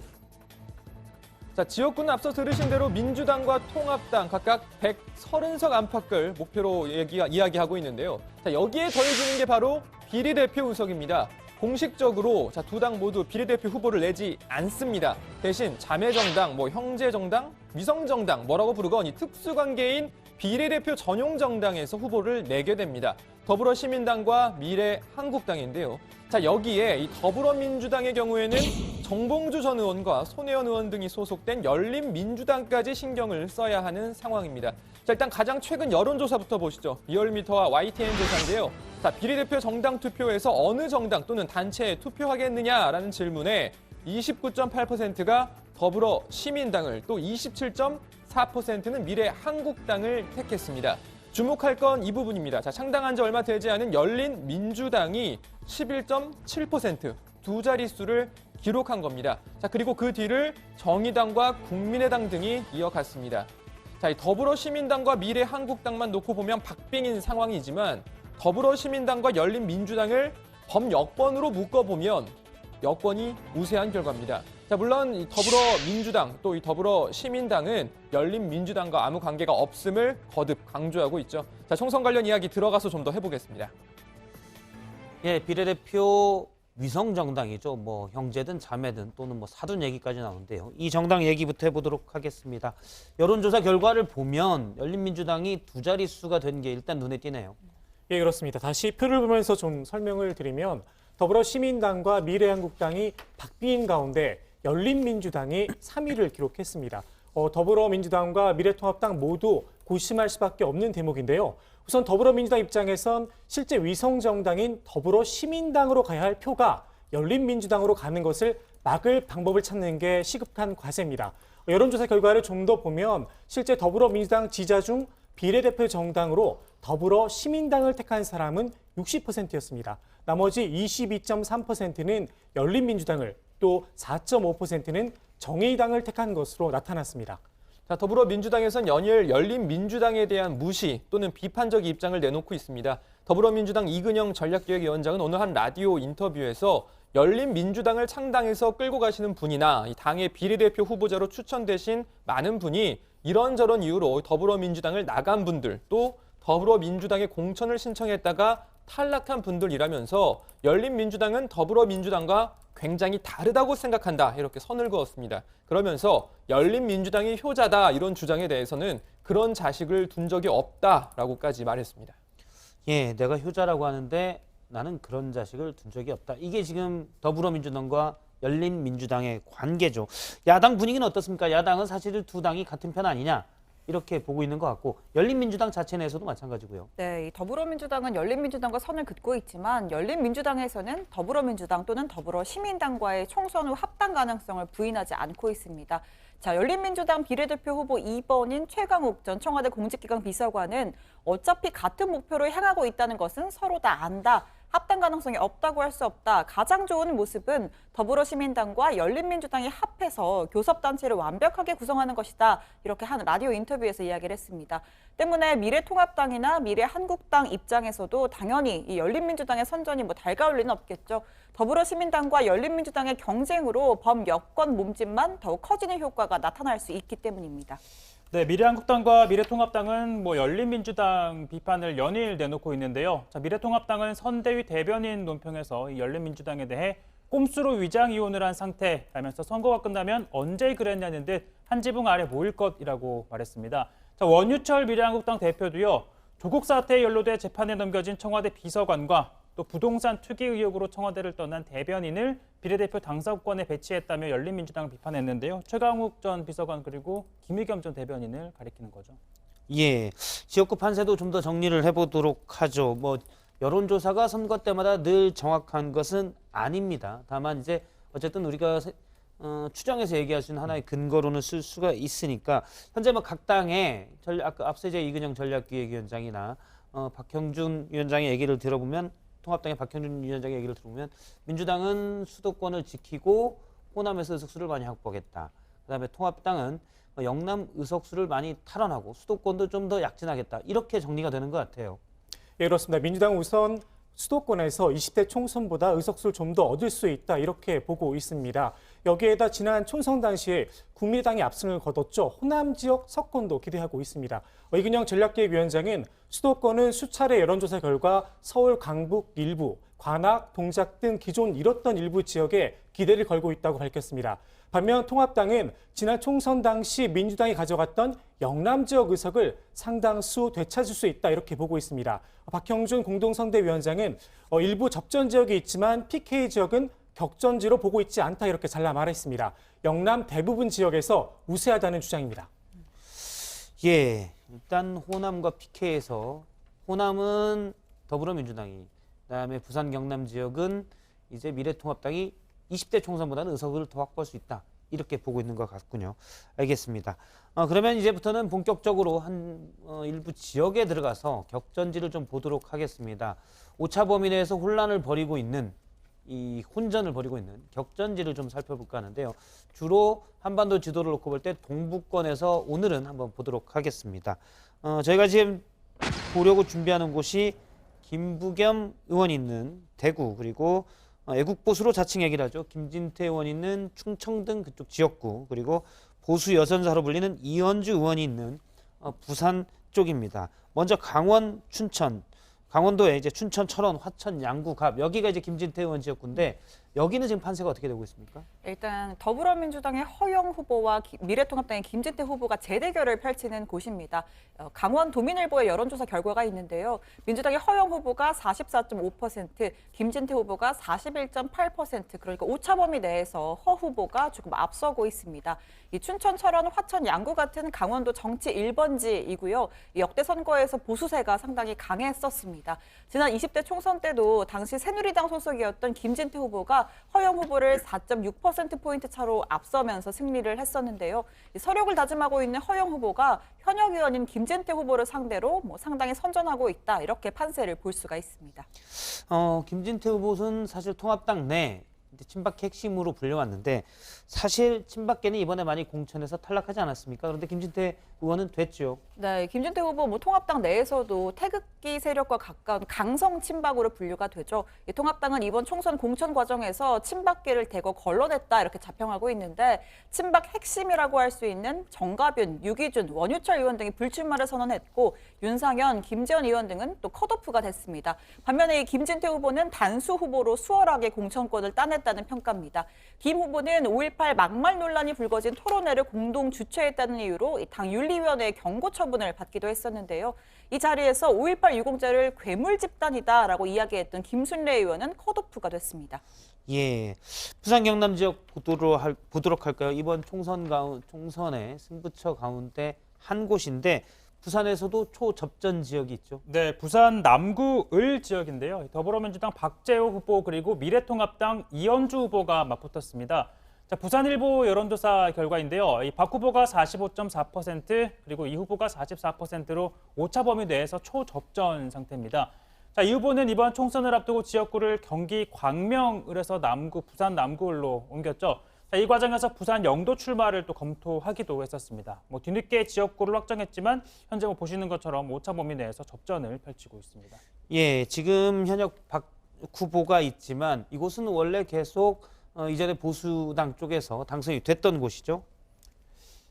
[SPEAKER 7] 자, 지역구는 앞서 들으신 대로 민주당과 통합당 각각 130석 안팎을 목표로 이야기하고 있는데요. 자, 여기에 더해지는 게 바로 비례대표 의석입니다. 공식적으로 두 당 모두 비례대표 후보를 내지 않습니다. 대신 자매정당, 형제정당, 위성정당 뭐라고 부르건 이 특수관계인 비례대표 전용 정당에서 후보를 내게 됩니다. 더불어시민당과 미래한국당인데요. 자, 여기에 이 더불어민주당의 경우에는 정봉주 전 의원과 손혜원 의원 등이 소속된 열린민주당까지 신경을 써야 하는 상황입니다. 자, 일단 가장 최근 여론조사부터 보시죠. 리얼미터와 YTN 조사인데요. 자, 비례대표 정당 투표에서 어느 정당 또는 단체에 투표하겠느냐라는 질문에 29.8%가 더불어시민당을, 또 27.4%는 미래한국당을 택했습니다. 주목할 건 이 부분입니다. 자, 창당한 지 얼마 되지 않은 열린민주당이 11.7%, 두 자릿수를 기록한 겁니다. 자, 그리고 그 뒤를 정의당과 국민의당 등이 이어갔습니다. 자, 이 더불어시민당과 미래한국당만 놓고 보면 박빙인 상황이지만 더불어시민당과 열린민주당을 범여권으로 묶어보면 여권이 우세한 결과입니다. 자, 물론 이 더불어민주당 또 이 더불어시민당은 열린민주당과 아무 관계가 없음을 거듭 강조하고 있죠. 자, 총선 관련 이야기 들어가서 좀 더 해보겠습니다.
[SPEAKER 1] 예, 비례대표 위성정당이죠. 형제든 자매든 또는 사돈 얘기까지 나오는데요. 이 정당 얘기부터 해보도록 하겠습니다. 여론조사 결과를 보면 열린민주당이 두 자릿수가 된 게 일단 눈에 띄네요.
[SPEAKER 6] 예, 그렇습니다. 다시 표를 보면서 좀 설명을 드리면 더불어시민당과 미래한국당이 박빙인 가운데 열린민주당이 3위를 기록했습니다. 더불어민주당과 미래통합당 모두 고심할 수밖에 없는 대목인데요. 우선 더불어민주당 입장에선 실제 위성정당인 더불어시민당으로 가야 할 표가 열린민주당으로 가는 것을 막을 방법을 찾는 게 시급한 과제입니다. 여론조사 결과를 좀 더 보면 실제 더불어민주당 지지자 중 비례대표 정당으로 더불어시민당을 택한 사람은 60%였습니다. 나머지 22.3%는 열린민주당을, 또 4.5%는 정의당을 택한 것으로 나타났습니다.
[SPEAKER 7] 자, 더불어민주당에선 연일 열린민주당에 대한 무시 또는 비판적 입장을 내놓고 있습니다. 더불어민주당 이근영 전략기획위원장은 오늘 한 라디오 인터뷰에서 열린민주당을 창당해서 끌고 가시는 분이나 이 당의 비례대표 후보자로 추천되신 많은 분이 이런저런 이유로 더불어민주당을 나간 분들, 또 더불어민주당에 공천을 신청했다가 탈락한 분들이라면서 열린민주당은 더불어민주당과 굉장히 다르다고 생각한다, 이렇게 선을 그었습니다. 그러면서 열린민주당이 효자다, 이런 주장에 대해서는 그런 자식을 둔 적이 없다라고까지 말했습니다.
[SPEAKER 1] 예, 내가 효자라고 하는데 나는 그런 자식을 둔 적이 없다. 이게 지금 더불어민주당과 열린민주당의 관계죠. 야당 분위기는 어떻습니까? 야당은 사실 두 당이 같은 편 아니냐, 이렇게 보고 있는 것 같고, 열린민주당 자체 내에서도 마찬가지고요.
[SPEAKER 3] 네, 이 더불어민주당은 열린민주당과 선을 긋고 있지만 열린민주당에서는 더불어민주당 또는 더불어시민당과의 총선 후 합당 가능성을 부인하지 않고 있습니다. 자, 열린민주당 비례대표 후보 2번인 최강욱 전 청와대 공직기강 비서관은 어차피 같은 목표로 향하고 있다는 것은 서로 다 안다. 합당 가능성이 없다고 할 수 없다. 가장 좋은 모습은 더불어시민당과 열린민주당이 합해서 교섭단체를 완벽하게 구성하는 것이다. 이렇게 한 라디오 인터뷰에서 이야기를 했습니다. 때문에 미래통합당이나 미래한국당 입장에서도 당연히 이 열린민주당의 선전이 달가울 리는 없겠죠. 더불어시민당과 열린민주당의 경쟁으로 범여권 몸집만 더욱 커지는 효과가 나타날 수 있기 때문입니다.
[SPEAKER 5] 네, 미래한국당과 미래통합당은 열린민주당 비판을 연일 내놓고 있는데요. 자, 미래통합당은 선대위 대변인 논평에서 이 열린민주당에 대해 꼼수로 위장 이혼을 한 상태라면서 선거가 끝나면 언제 그랬냐는 듯 한 지붕 아래 모일 것이라고 말했습니다. 자, 원유철 미래한국당 대표도요, 조국 사태에 연루돼 재판에 넘겨진 청와대 비서관과 또 부동산 투기 의혹으로 청와대를 떠난 대변인을 비례대표 당사권에 배치했다며 열린민주당을 비판했는데요. 최강욱 전 비서관 그리고 김의겸 전 대변인을 가리키는 거죠.
[SPEAKER 1] 예, 지역구 판세도 좀 더 정리를 해보도록 하죠. 여론조사가 선거 때마다 늘 정확한 것은 아닙니다. 다만 이제 어쨌든 우리가 추정해서 얘기할 수 있는 하나의 근거로는 쓸 수가 있으니까, 현재 각 당의 앞서 이제 이근영 전략기획위원장이나 박형준 위원장의 얘기를 들어보면, 통합당의 박형준 위원장의 얘기를 들어보면 민주당은 수도권을 지키고 호남에서 의석수를 많이 확보하겠다. 그다음에 통합당은 영남 의석수를 많이 탈환하고 수도권도 좀 더 약진하겠다. 이렇게 정리가 되는 것 같아요.
[SPEAKER 6] 예, 그렇습니다. 민주당은 우선 수도권에서 20대 총선보다 의석수를 좀 더 얻을 수 있다 이렇게 보고 있습니다. 여기에다 지난 총선 당시에 국민의당이 압승을 거뒀죠. 호남 지역 석권도 기대하고 있습니다. 이근영 전략기획위원장은 수도권은 수차례 여론조사 결과 서울, 강북 일부, 관악, 동작 등 기존 잃었던 일부 지역에 기대를 걸고 있다고 밝혔습니다. 반면 통합당은 지난 총선 당시 민주당이 가져갔던 영남 지역 의석을 상당수 되찾을 수 있다 이렇게 보고 있습니다. 박형준 공동선대위원장은 일부 접전 지역이 있지만 PK 지역은 격전지로 보고 있지 않다 이렇게 잘라 말했습니다. 영남 대부분 지역에서 우세하다는 주장입니다.
[SPEAKER 1] 예, 일단 호남과 PK에서 호남은 더불어민주당이, 그다음에 부산 경남 지역은 이제 미래통합당이 20대 총선보다는 의석을 더 확보할 수 있다. 이렇게 보고 있는 것 같군요. 알겠습니다. 그러면 이제부터는 본격적으로 일부 지역에 들어가서 격전지를 좀 보도록 하겠습니다. 오차 범위 내에서 혼란을 벌이고 있는 이 혼전을 벌이고 있는 격전지를 좀 살펴볼까 하는데요. 주로 한반도 지도를 놓고 볼 때 동부권에서 오늘은 한번 보도록 하겠습니다. 저희가 지금 보려고 준비하는 곳이 김부겸 의원이 있는 대구, 그리고 애국보수로 자칭 얘기를 하죠. 김진태 의원이 있는 충청 등 그쪽 지역구, 그리고 보수 여선사로 불리는 이현주 의원이 있는 부산 쪽입니다. 먼저 강원, 춘천, 강원도에 이제 춘천, 철원, 화천, 양구, 갑, 여기가 이제 김진태 의원 지역구인데 여기는 지금 판세가 어떻게 되고 있습니까?
[SPEAKER 3] 일단 더불어민주당의 허영 후보와 미래통합당의 김진태 후보가 재대결을 펼치는 곳입니다. 강원 도민일보의 여론조사 결과가 있는데요. 민주당의 허영 후보가 44.5%, 김진태 후보가 41.8%, 그러니까 오차 범위 내에서 허 후보가 조금 앞서고 있습니다. 이 춘천, 철원, 화천, 양구 같은 강원도 정치 1번지이고요. 역대 선거에서 보수세가 상당히 강했었습니다. 지난 20대 총선 때도 당시 새누리당 소속이었던 김진태 후보가 허영 후보를 4.6%포인트 차로 앞서면서 승리를 했었는데요. 서력을 다짐하고 있는 허영 후보가 현역 의원인 김진태 후보를 상대로 상당히 선전하고 있다, 이렇게 판세를 볼 수가 있습니다.
[SPEAKER 1] 김진태 후보는 사실 통합당 내 친박 핵심으로 불려왔는데 사실 친박계는 이번에 많이 공천에서 탈락하지 않았습니까? 그런데 김진태 의원은 됐죠.
[SPEAKER 3] 네, 김진태 후보 통합당 내에서도 태극기 세력과 가까운 강성 친박으로 분류가 되죠. 이 통합당은 이번 총선 공천 과정에서 친박계를 대거 걸러냈다, 이렇게 자평하고 있는데 친박 핵심이라고 할 수 있는 정가윤, 유기준, 원유철 의원 등이 불출마를 선언했고 윤상현, 김재원 의원 등은 또 컷오프가 됐습니다. 반면에 이 김진태 후보는 단수 후보로 수월하게 공천권을 따냈다는 평가입니다. 김 후보는 5.18 막말 논란이 불거진 토론회를 공동 주최했다는 이유로 당 윤리위원회의 경고 처분을 받기도 했었는데요. 이 자리에서 5.18 유공자를 괴물 집단이다라고 이야기했던 김순례 의원은 컷오프가 됐습니다.
[SPEAKER 1] 예, 부산 경남 지역 보도록 할까요? 이번 총선의 승부처 가운데 한 곳인데 부산에서도 초접전 지역이 있죠.
[SPEAKER 5] 네, 부산 남구 을 지역인데요. 더불어민주당 박재호 후보 그리고 미래통합당 이현주 후보가 맞붙었습니다. 자, 부산일보 여론조사 결과인데요. 이 박 후보가 45.4%, 그리고 이 후보가 44%로 오차 범위 내에서 초접전 상태입니다. 자, 이 후보는 이번 총선을 앞두고 지역구를 경기 광명을에서 부산 남구을로 옮겼죠. 자, 이 과정에서 부산 영도 출마를 또 검토하기도 했었습니다. 뒤늦게 지역구를 확정했지만 현재 보시는 것처럼 오차 범위 내에서 접전을 펼치고 있습니다.
[SPEAKER 1] 예, 지금 현역 박 후보가 있지만 이곳은 원래 계속 이전에 보수당 쪽에서 당선이 됐던 곳이죠.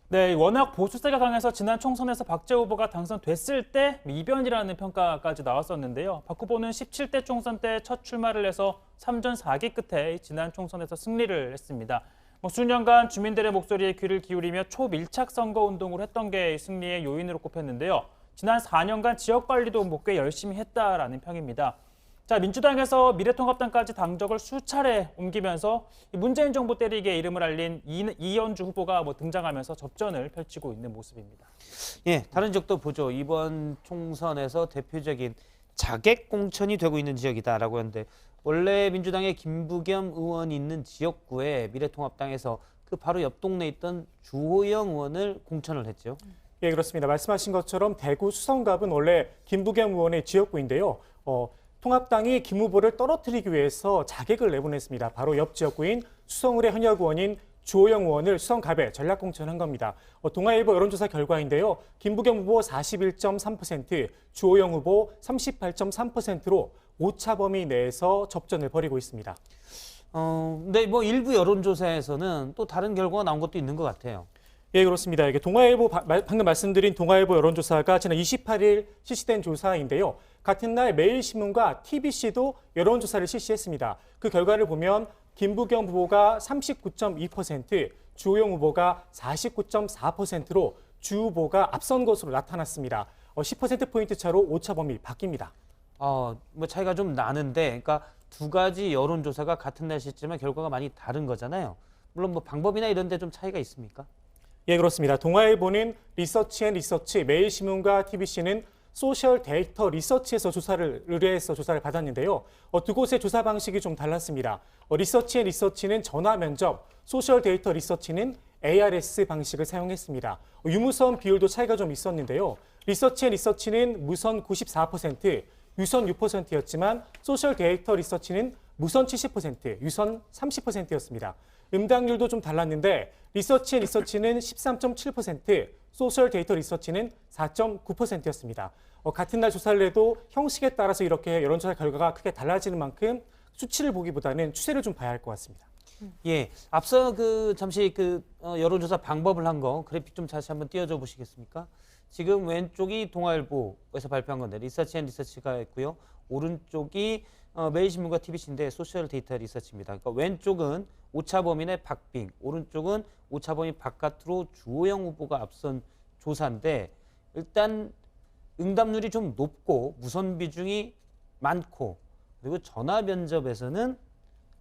[SPEAKER 5] 네, 워낙 보수세가 강해서 지난 총선에서 박재호 후보가 당선됐을 때 이변이라는 평가까지 나왔었는데요. 박 후보는 17대 총선 때 첫 출마를 해서 3전 4기 끝에 지난 총선에서 승리를 했습니다. 수년간 주민들의 목소리에 귀를 기울이며 초밀착 선거 운동을 했던 게 승리의 요인으로 꼽혔는데요. 지난 4년간 지역 관리도 꽤 열심히 했다라는 평입니다. 자, 민주당에서 미래통합당까지 당적을 수차례 옮기면서 문재인 정부 때리기에 이름을 알린 이현주 후보가 등장하면서 접전을 펼치고 있는 모습입니다.
[SPEAKER 1] 예, 다른 지역도 보죠. 이번 총선에서 대표적인 자객 공천이 되고 있는 지역이다라고 하는데 원래 민주당의 김부겸 의원이 있는 지역구에 미래통합당에서 그 바로 옆 동네에 있던 주호영 의원을 공천을 했죠.
[SPEAKER 6] 예, 그렇습니다. 말씀하신 것처럼 대구 수성갑은 원래 김부겸 의원의 지역구인데요. 통합당이 김 후보를 떨어뜨리기 위해서 자객을 내보냈습니다. 바로 옆 지역구인 수성을의 현역 의원인 주호영 의원을 수성갑에 전략 공천한 겁니다. 동아일보 여론조사 결과인데요. 김부겸 후보 41.3%, 주호영 후보 38.3%로 오차 범위 내에서 접전을 벌이고 있습니다.
[SPEAKER 1] 근데 뭐 일부 여론조사에서는 또 다른 결과가 나온 것도 있는 것 같아요.
[SPEAKER 6] 예, 그렇습니다. 이게 동아일보 방금 말씀드린 동아일보 여론조사가 지난 28일 실시된 조사인데요. 같은 날 매일신문과 TBC도 여론조사를 실시했습니다. 그 결과를 보면 김부겸 후보가 39.2%, 주호영 후보가 49.4%로 주 후보가 앞선 것으로 나타났습니다. 10%포인트 차로 오차 범위 바뀝니다.
[SPEAKER 1] 뭐 차이가 좀 나는데, 그러니까 두 가지 여론조사가 같은 날 실시지만 결과가 많이 다른 거잖아요. 물론 뭐 방법이나 이런 데 좀 차이가 있습니까?
[SPEAKER 6] 예, 그렇습니다. 동아일보는 리서치앤리서치, 매일신문과 TBC는 소셜 데이터 리서치에서 조사를 의뢰해서 조사를 받았는데요. 두 곳의 조사 방식이 좀 달랐습니다. 리서치앤리서치는 전화 면접, 소셜 데이터 리서치는 ARS 방식을 사용했습니다. 유무선 비율도 차이가 좀 있었는데요. 리서치앤리서치는 무선 94%, 유선 6%였지만 소셜 데이터 리서치는 무선 70%, 유선 30%였습니다. 응답률도 좀 달랐는데 리서치앤리서치는 13.7%, 소셜 데이터 리서치는 4.9%였습니다. 같은 날 조사를 해도 형식에 따라서 이렇게 여론조사 결과가 크게 달라지는 만큼 수치를 보기보다는 추세를 좀 봐야 할 것 같습니다.
[SPEAKER 1] 예, 앞서 잠시 여론조사 방법을 한 거 그래픽 좀 다시 한번 띄워줘 보시겠습니까? 지금 왼쪽이 동아일보에서 발표한 건데 리서치앤리서치가 있고요. 오른쪽이 매일신문과 TBC인데 소셜 데이터 리서치입니다. 그러니까 왼쪽은 오차범위 내 박빙, 오른쪽은 오차범위 바깥으로 주호영 후보가 앞선 조사인데 일단 응답률이 좀 높고 무선 비중이 많고 그리고 전화 면접에서는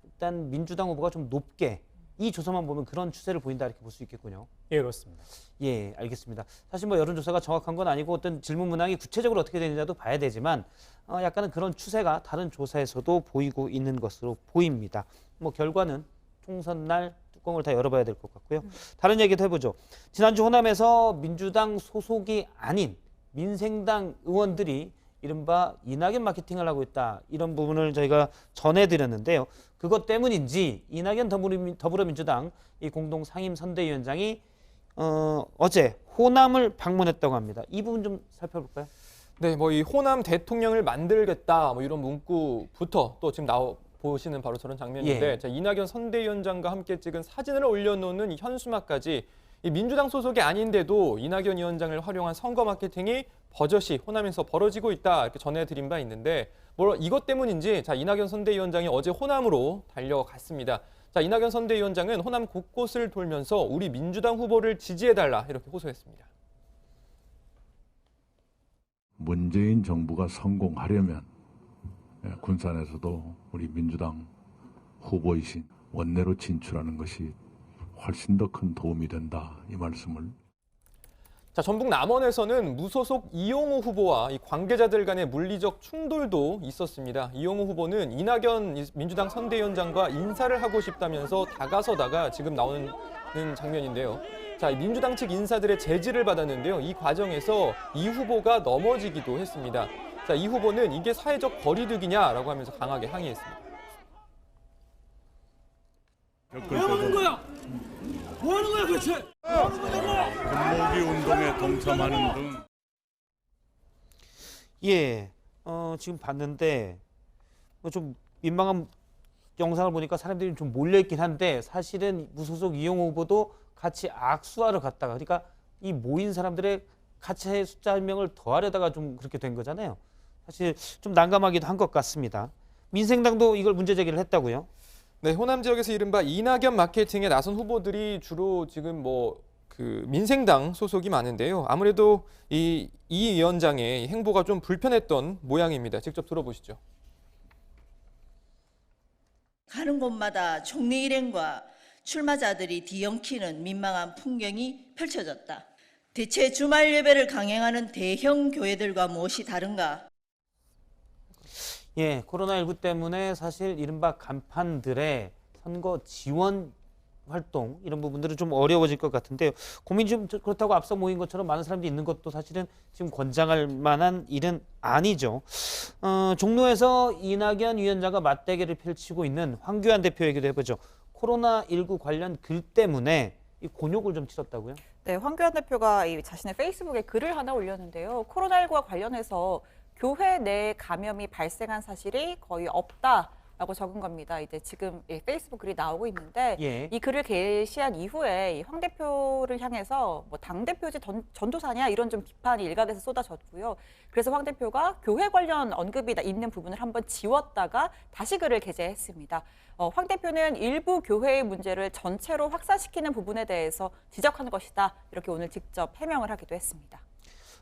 [SPEAKER 1] 일단 민주당 후보가 좀 높게 이 조사만 보면 그런 추세를 보인다 이렇게 볼 수 있겠군요.
[SPEAKER 6] 예, 그렇습니다.
[SPEAKER 1] 예, 알겠습니다. 사실 뭐 여론조사가 정확한 건 아니고 어떤 질문 문항이 구체적으로 어떻게 되느냐도 봐야 되지만 약간은 그런 추세가 다른 조사에서도 보이고 있는 것으로 보입니다. 뭐 결과는 총선 날 뚜껑을 다 열어봐야 될 것 같고요. 다른 얘기도 해보죠. 지난주 호남에서 민주당 소속이 아닌 민생당 의원들이 이른바 이낙연 마케팅을 하고 있다. 이런 부분을 저희가 전해드렸는데요. 그것 때문인지 이낙연 더불어민주당 이 공동 상임 선대위원장이 어제 호남을 방문했다고 합니다. 이 부분 좀 살펴볼까요?
[SPEAKER 7] 네, 뭐 이 호남 대통령을 만들겠다 뭐 이런 문구부터 또 지금 보시는 바로 저런 장면인데
[SPEAKER 1] 예.
[SPEAKER 7] 자, 이낙연 선대위원장과 함께 찍은 사진을 올려놓는 이 현수막까지 이 민주당 소속이 아닌데도 이낙연 위원장을 활용한 선거 마케팅이 버젓이 호남에서 벌어지고 있다 이렇게 전해드린 바 있는데 뭐 이것 때문인지 자 이낙연 선대위원장이 어제 호남으로 달려갔습니다. 자 이낙연 선대위원장은 호남 곳곳을 돌면서 우리 민주당 후보를 지지해달라 이렇게 호소했습니다.
[SPEAKER 11] 문재인 정부가 성공하려면 군산에서도 우리 민주당 후보이신 원내로 진출하는 것이 훨씬 더 큰 도움이 된다 이 말씀을.
[SPEAKER 7] 자 전북 남원에서는 무소속 이용호 후보와 이 관계자들 간의 물리적 충돌도 있었습니다. 이용호 후보는 이낙연 민주당 선대위원장과 인사를 하고 싶다면서 다가서다가 지금 나오는 장면인데요. 자 민주당 측 인사들의 제지를 받았는데요. 이 과정에서 이 후보가 넘어지기도 했습니다. 자 이 후보는 이게 사회적 거리두기냐라고 하면서 강하게 항의했습니다.
[SPEAKER 13] 왜 하는 거야? 뭐 하는 거야 도대체?
[SPEAKER 8] 금모기 운동에 동참하는 등.
[SPEAKER 1] 예, 지금 봤는데 좀 민망한 영상을 보니까 사람들이 좀 몰려있긴 한데 사실은 무소속 이용호 후보도 같이 악수하러 갔다가 그러니까 이 모인 사람들의 같이 숫자 한 명을 더하려다가 좀 그렇게 된 거잖아요. 사실 좀 난감하기도 한 것 같습니다. 민생당도 이걸 문제 제기를 했다고요?
[SPEAKER 7] 네, 호남 지역에서 이른바 이낙연 마케팅에 나선 후보들이 주로 지금 민생당 소속이 많은데요. 아무래도 이 위원장의 행보가 좀 불편했던 모양입니다. 직접 들어보시죠.
[SPEAKER 14] 가는 곳마다 총리 일행과 출마자들이 뒤엉키는 민망한 풍경이 펼쳐졌다. 대체 주말 예배를 강행하는 대형 교회들과 무엇이 다른가?
[SPEAKER 1] 예, 코로나19 때문에 사실 이른바 간판들의 선거 지원 활동 이런 부분들은 좀 어려워질 것 같은데요. 고민이 좀 그렇다고 앞서 모인 것처럼 많은 사람들이 있는 것도 사실은 지금 권장할 만한 일은 아니죠. 종로에서 이낙연 위원장과 맞대결을 펼치고 있는 황교안 대표 얘기도 해보죠. 코로나19 관련 글 때문에 이 곤욕을 좀 치렀다고요?
[SPEAKER 3] 네, 황교안 대표가 자신의 페이스북에 글을 하나 올렸는데요. 코로나19와 관련해서 교회 내 감염이 발생한 사실이 거의 없다라고 적은 겁니다. 이제 지금 페이스북 글이 나오고 있는데
[SPEAKER 1] 예.
[SPEAKER 3] 이 글을 게시한 이후에 황 대표를 향해서 뭐 당대표지 전도사냐 이런 좀 비판이 일각에서 쏟아졌고요. 그래서 황 대표가 교회 관련 언급이 있는 부분을 한번 지웠다가 다시 글을 게재했습니다. 황 대표는 일부 교회의 문제를 전체로 확산시키는 부분에 대해서 지적한 것이다. 이렇게 오늘 직접 해명을 하기도 했습니다.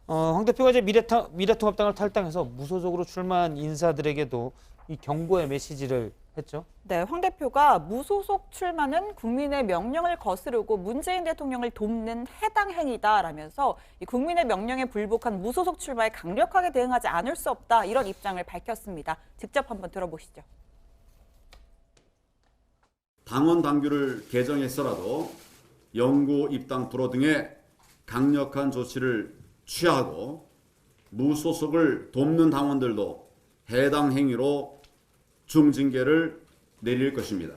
[SPEAKER 1] 황 대표가 이제 미래통합당을 탈당해서 무소속으로 출마한 인사들에게도 이 경고의 메시지를 했죠.
[SPEAKER 3] 네, 황 대표가 무소속 출마는 국민의 명령을 거스르고 문재인 대통령을 돕는 해당 행위다라면서 이 국민의 명령에 불복한 무소속 출마에 강력하게 대응하지 않을 수 없다 이런 입장을 밝혔습니다. 직접 한번 들어보시죠.
[SPEAKER 9] 당원 당규를 개정해서라도 영구 입당 불허 등의 강력한 조치를 취하고 무소속을 돕는 당원들도 해당 행위로 중징계를 내릴 것입니다.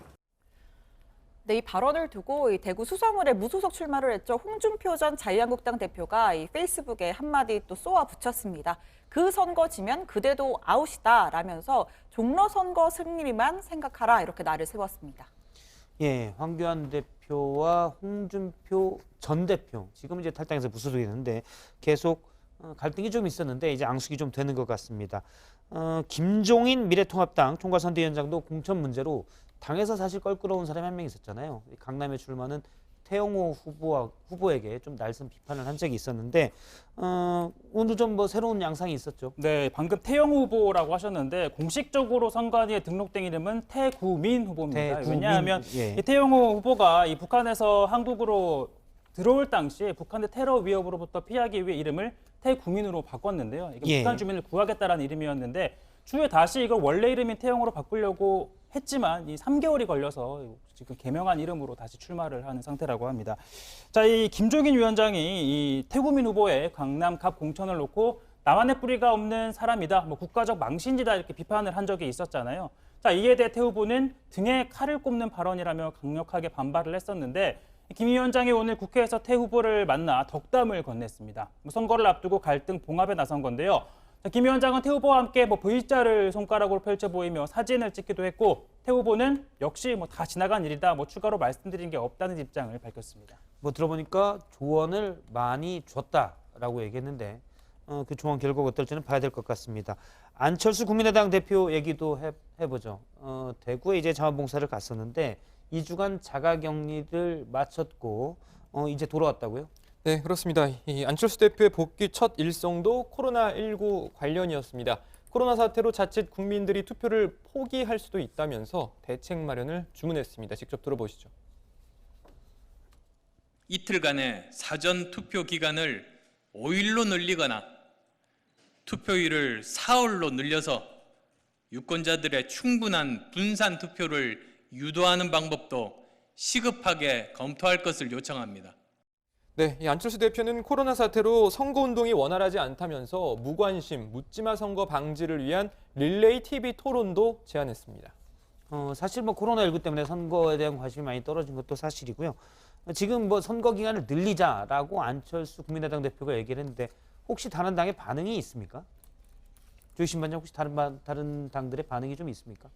[SPEAKER 3] 네, 이 발언을 두고 이 대구 수성을에 무소속 출마를 했죠. 홍준표 전 자유한국당 대표가 이 페이스북에 한마디 또 쏘아 붙였습니다. 그 선거 지면 그대도 아웃이다라면서 종로 선거 승리만 생각하라 이렇게 날을 세웠습니다.
[SPEAKER 1] 예, 황교안 대표와 홍준표 전 대표 지금 이제 탈당해서 무소속이 됐는데 계속 갈등이 좀 있었는데 이제 앙숙이 좀 되는 것 같습니다. 김종인 미래통합당 총괄선대위원장도 공천 문제로 당에서 사실 껄끄러운 사람이 한 명 있었잖아요. 강남에 출마하는 태영호 후보에게 좀 날선 비판을 한 적이 있었는데 오늘 좀 뭐 새로운 양상이 있었죠.
[SPEAKER 5] 네, 방금 태영호 후보라고 하셨는데 공식적으로 선관위에 등록된 이름은 태구민 후보입니다. 왜냐하면
[SPEAKER 1] 예.
[SPEAKER 5] 이 태영호 후보가 이 북한에서 한국으로 들어올 당시에 북한의 테러 위협으로부터 피하기 위해 이름을 태구민으로 바꿨는데요. 이게
[SPEAKER 1] 예.
[SPEAKER 5] 북한 주민을 구하겠다라는 이름이었는데 추후에 다시 이걸 원래 이름인 태영호로 바꾸려고 했지만 이 3개월이 걸려서 지금 개명한 이름으로 다시 출마를 하는 상태라고 합니다. 자, 이 김종인 위원장이 이 태구민 후보의 강남 갑 공천을 놓고 나만의 뿌리가 없는 사람이다, 뭐 국가적 망신이다 이렇게 비판을 한 적이 있었잖아요. 자, 이에 대해 태 후보는 등에 칼을 꼽는 발언이라며 강력하게 반발을 했었는데 김 위원장이 오늘 국회에서 태 후보를 만나 덕담을 건넸습니다. 선거를 앞두고 갈등 봉합에 나선 건데요. 김 위원장은 태 후보와 함께 V자를 손가락으로 펼쳐 보이며 사진을 찍기도 했고 태 후보는 역시 다 지나간 일이다, 추가로 말씀드린 게 없다는 입장을 밝혔습니다.
[SPEAKER 1] 들어보니까 조언을 많이 줬다라고 얘기했는데 그 조언 결과가 어떨지는 봐야 될 것 같습니다. 안철수 국민의당 대표 얘기도 해보죠. 대구에 이제 자원봉사를 갔었는데 2주간 자가격리를 마쳤고 이제 돌아왔다고요?
[SPEAKER 7] 네, 그렇습니다. 이 안철수 대표의 복귀 첫 일정도 코로나19 관련이었습니다. 코로나 사태로 자칫 국민들이 투표를 포기할 수도 있다면서 대책 마련을 주문했습니다. 직접 들어보시죠.
[SPEAKER 15] 이틀간의 사전 투표 기간을 5일로 늘리거나 투표일을 사흘로 늘려서 유권자들의 충분한 분산 투표를 유도하는 방법도 시급하게 검토할 것을 요청합니다.
[SPEAKER 7] 네, 이 안철수 대표는 코로나 사태로 선거운동이 원활하지 않다면서 무관심, 묻지마 선거 방지를 위한 릴레이 TV 토론도 제안했습니다.
[SPEAKER 1] 사실 코로나19 때문에 선거에 대한 관심이 많이 떨어진 것도 사실이고요. 지금 선거 기간을 늘리자라고 안철수 국민의당 대표가 얘기를 했는데 혹시 다른 당의 반응이 있습니까? 조희신 반장 혹시 다른 당들의 반응이 좀 있습니까?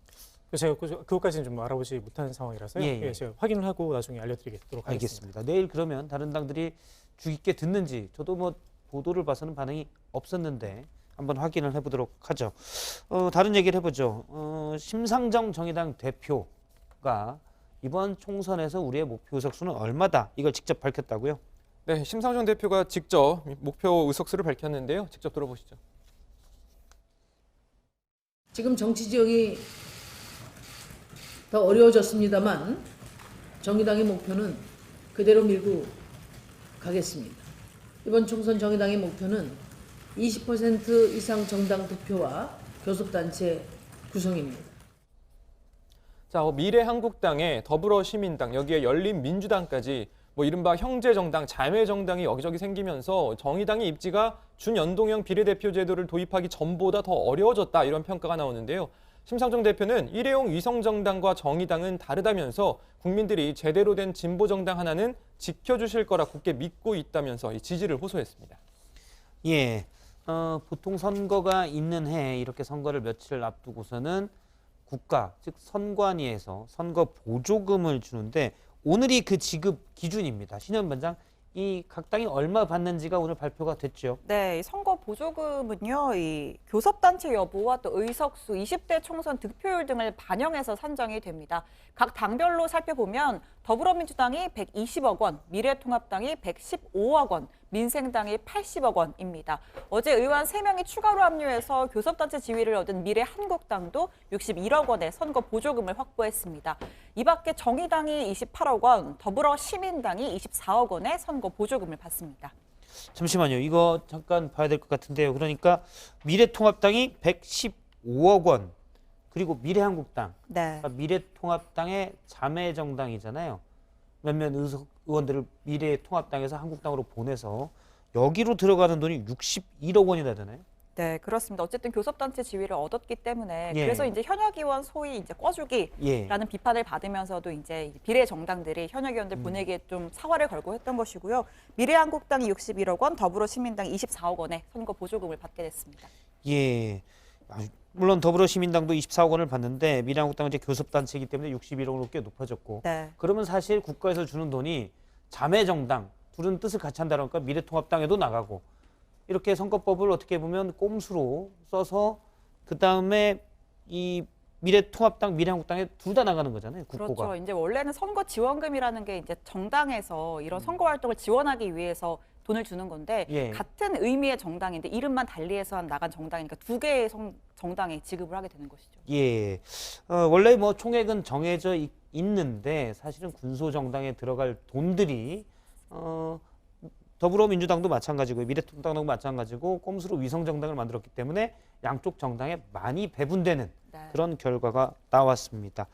[SPEAKER 6] 제가 그것까지는 좀 알아보지 못하는 상황이라서요.
[SPEAKER 1] 예.
[SPEAKER 6] 제가 확인을 하고 나중에 알려드리도록 하겠습니다.
[SPEAKER 1] 내일 그러면 다른 당들이 주의 깊게 듣는지 저도 보도를 봐서는 반응이 없었는데 한번 확인을 해보도록 하죠. 다른 얘기를 해보죠. 심상정 정의당 대표가 이번 총선에서 우리의 목표 의석수는 얼마다 이걸 직접 밝혔다고요?
[SPEAKER 7] 네, 심상정 대표가 직접 목표 의석수를 밝혔는데요. 직접 들어보시죠.
[SPEAKER 16] 지금 정치 지형이 더 어려워졌습니다만 정의당의 목표는 그대로 밀고 가겠습니다. 이번 총선 정의당의 목표는 20% 이상 정당 투표와 교섭단체 구성입니다.
[SPEAKER 7] 자, 미래한국당에 더불어시민당, 여기에 열린민주당까지 이른바 형제정당, 자매정당이 여기저기 생기면서 정의당의 입지가 준연동형 비례대표 제도를 도입하기 전보다 더 어려워졌다, 이런 평가가 나오는데요. 심상정 대표는 일회용 위성정당과 정의당은 다르다면서 국민들이 제대로 된 진보정당 하나는 지켜주실 거라 굳게 믿고 있다면서 이 지지를 호소했습니다.
[SPEAKER 1] 예, 보통 선거가 있는 해에 이렇게 선거를 며칠을 앞두고서는 국가, 즉 선관위에서 선거 보조금을 주는데 오늘이 그 지급 기준입니다. 신현 반장, 이 각 당이 얼마 받는지가 오늘 발표가 됐죠.
[SPEAKER 3] 네, 이 선거 보조금은요, 이 교섭단체 여부와 또 의석수, 20대 총선 득표율 등을 반영해서 산정이 됩니다. 각 당별로 살펴보면 더불어민주당이 120억 원, 미래통합당이 115억 원, 민생당이 80억 원입니다. 어제 의원 3명이 추가로 합류해서 교섭단체 지위를 얻은 미래한국당도 61억 원의 선거 보조금을 확보했습니다. 이 밖에 정의당이 28억 원, 더불어시민당이 24억 원의 선거 보조금을 받습니다.
[SPEAKER 1] 잠시만요. 이거 잠깐 봐야 될 것 같은데요. 그러니까 미래통합당이 115억 원, 그리고 미래한국당,
[SPEAKER 3] 네.
[SPEAKER 1] 그러니까 미래통합당의 자매 정당이잖아요. 몇몇 의원들을 미래통합당에서 한국당으로 보내서 여기로 들어가는 돈이 61억 원이나 되나요?
[SPEAKER 3] 네, 그렇습니다. 어쨌든 교섭단체 지위를 얻었기 때문에
[SPEAKER 1] 예.
[SPEAKER 3] 그래서 이제 현역 의원 소위 이제 꿔주기라는 비판을 받으면서도 이제 비례 정당들이 현역 의원들 보내기에 좀 사활을 걸고 했던 것이고요. 미래한국당이 61억 원, 더불어시민당이 24억 원의 선거 보조금을 받게 됐습니다.
[SPEAKER 1] 예. 물론 더불어시민당도 24억 원을 받는데 미래한국당은 이제 교섭단체이기 때문에 61억 원으로 꽤 높아졌고
[SPEAKER 3] 네.
[SPEAKER 1] 그러면 사실 국가에서 주는 돈이 자매 정당 둘은 뜻을 같이 한다니까 미래통합당에도 나가고 이렇게 선거법을 어떻게 보면 꼼수로 써서 그 다음에 이 미래통합당, 미래한국당에 둘 다 나가는 거잖아요. 국고가.
[SPEAKER 3] 그렇죠. 이제 원래는 선거 지원금이라는 게 이제 정당에서 이런 선거 활동을 지원하기 위해서 돈을 주는 건데
[SPEAKER 1] 예.
[SPEAKER 3] 같은 의미의 정당인데 이름만 달리해서 나간 정당이니까 두 개의 정당에 지급을 하게 되는 것이죠.
[SPEAKER 1] 예. 원래 뭐 총액은 정해져 있는데 사실은 군소 정당에 들어갈 돈들이 더불어민주당도 마찬가지고 미래통합당도 마찬가지고 꼼수로 위성 정당을 만들었기 때문에 양쪽 정당에 많이 배분되는 그런 결과가 나왔습니다.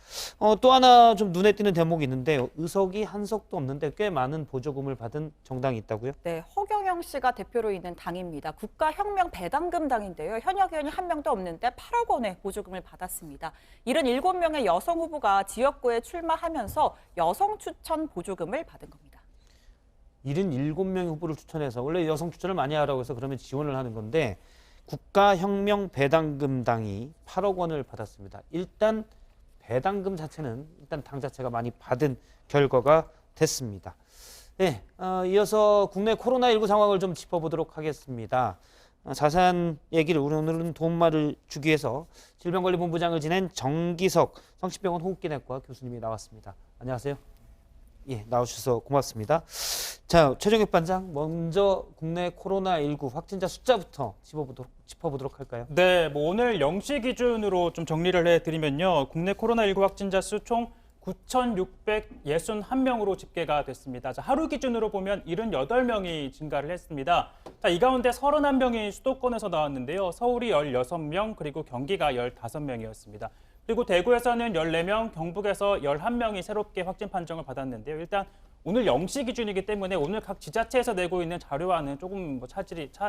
[SPEAKER 1] 또 하나 좀 눈에 띄는 대목이 있는데 의석이 한 석도 없는데 꽤 많은 보조금을 받은 정당이 있다고요?
[SPEAKER 3] 네, 허경영 씨가 대표로 있는 당입니다. 국가혁명배당금당인데요. 현역 의원이 한 명도 없는데 8억 원의 보조금을 받았습니다. 77명의 여성 후보가 지역구에 출마하면서 여성 추천 보조금을 받은 겁니다.
[SPEAKER 1] 77명의 후보를 추천해서 원래 여성 추천을 많이 하라고 해서 그러면 지원을 하는 건데 국가혁명배당금당이 8억 원을 받았습니다. 일단 배당금 자체는 일단 당 자체가 많이 받은 결과가 됐습니다. 네, 이어서 국내 코로나19 상황을 좀 짚어보도록 하겠습니다. 자세한 얘기를 오늘은 도움말을 주기 위해서 질병관리본부장을 지낸 정기석 성심병원 호흡기내과 교수님이 나왔습니다. 안녕하세요. 예, 나오셔서 고맙습니다. 자, 최종혁 반장, 먼저 국내 코로나19 확진자 숫자부터 짚어보도록 할까요?
[SPEAKER 5] 네, 뭐 오늘 0시 기준으로 좀 정리를 해드리면요. 국내 코로나19 확진자 수 총 9,661명으로 집계가 됐습니다. 자, 하루 기준으로 보면 78명이 증가를 했습니다. 자, 이 가운데 31명이 수도권에서 나왔는데요. 서울이 16명, 그리고 경기가 15명이었습니다. 그리고 대구에서는 14명, 경북에서 11명이 새롭게 확진 판정을 받았는데요. 일단 오늘 0시 기준이기 때문에 오늘 각 지자체에서 내고 있는 자료와는 조금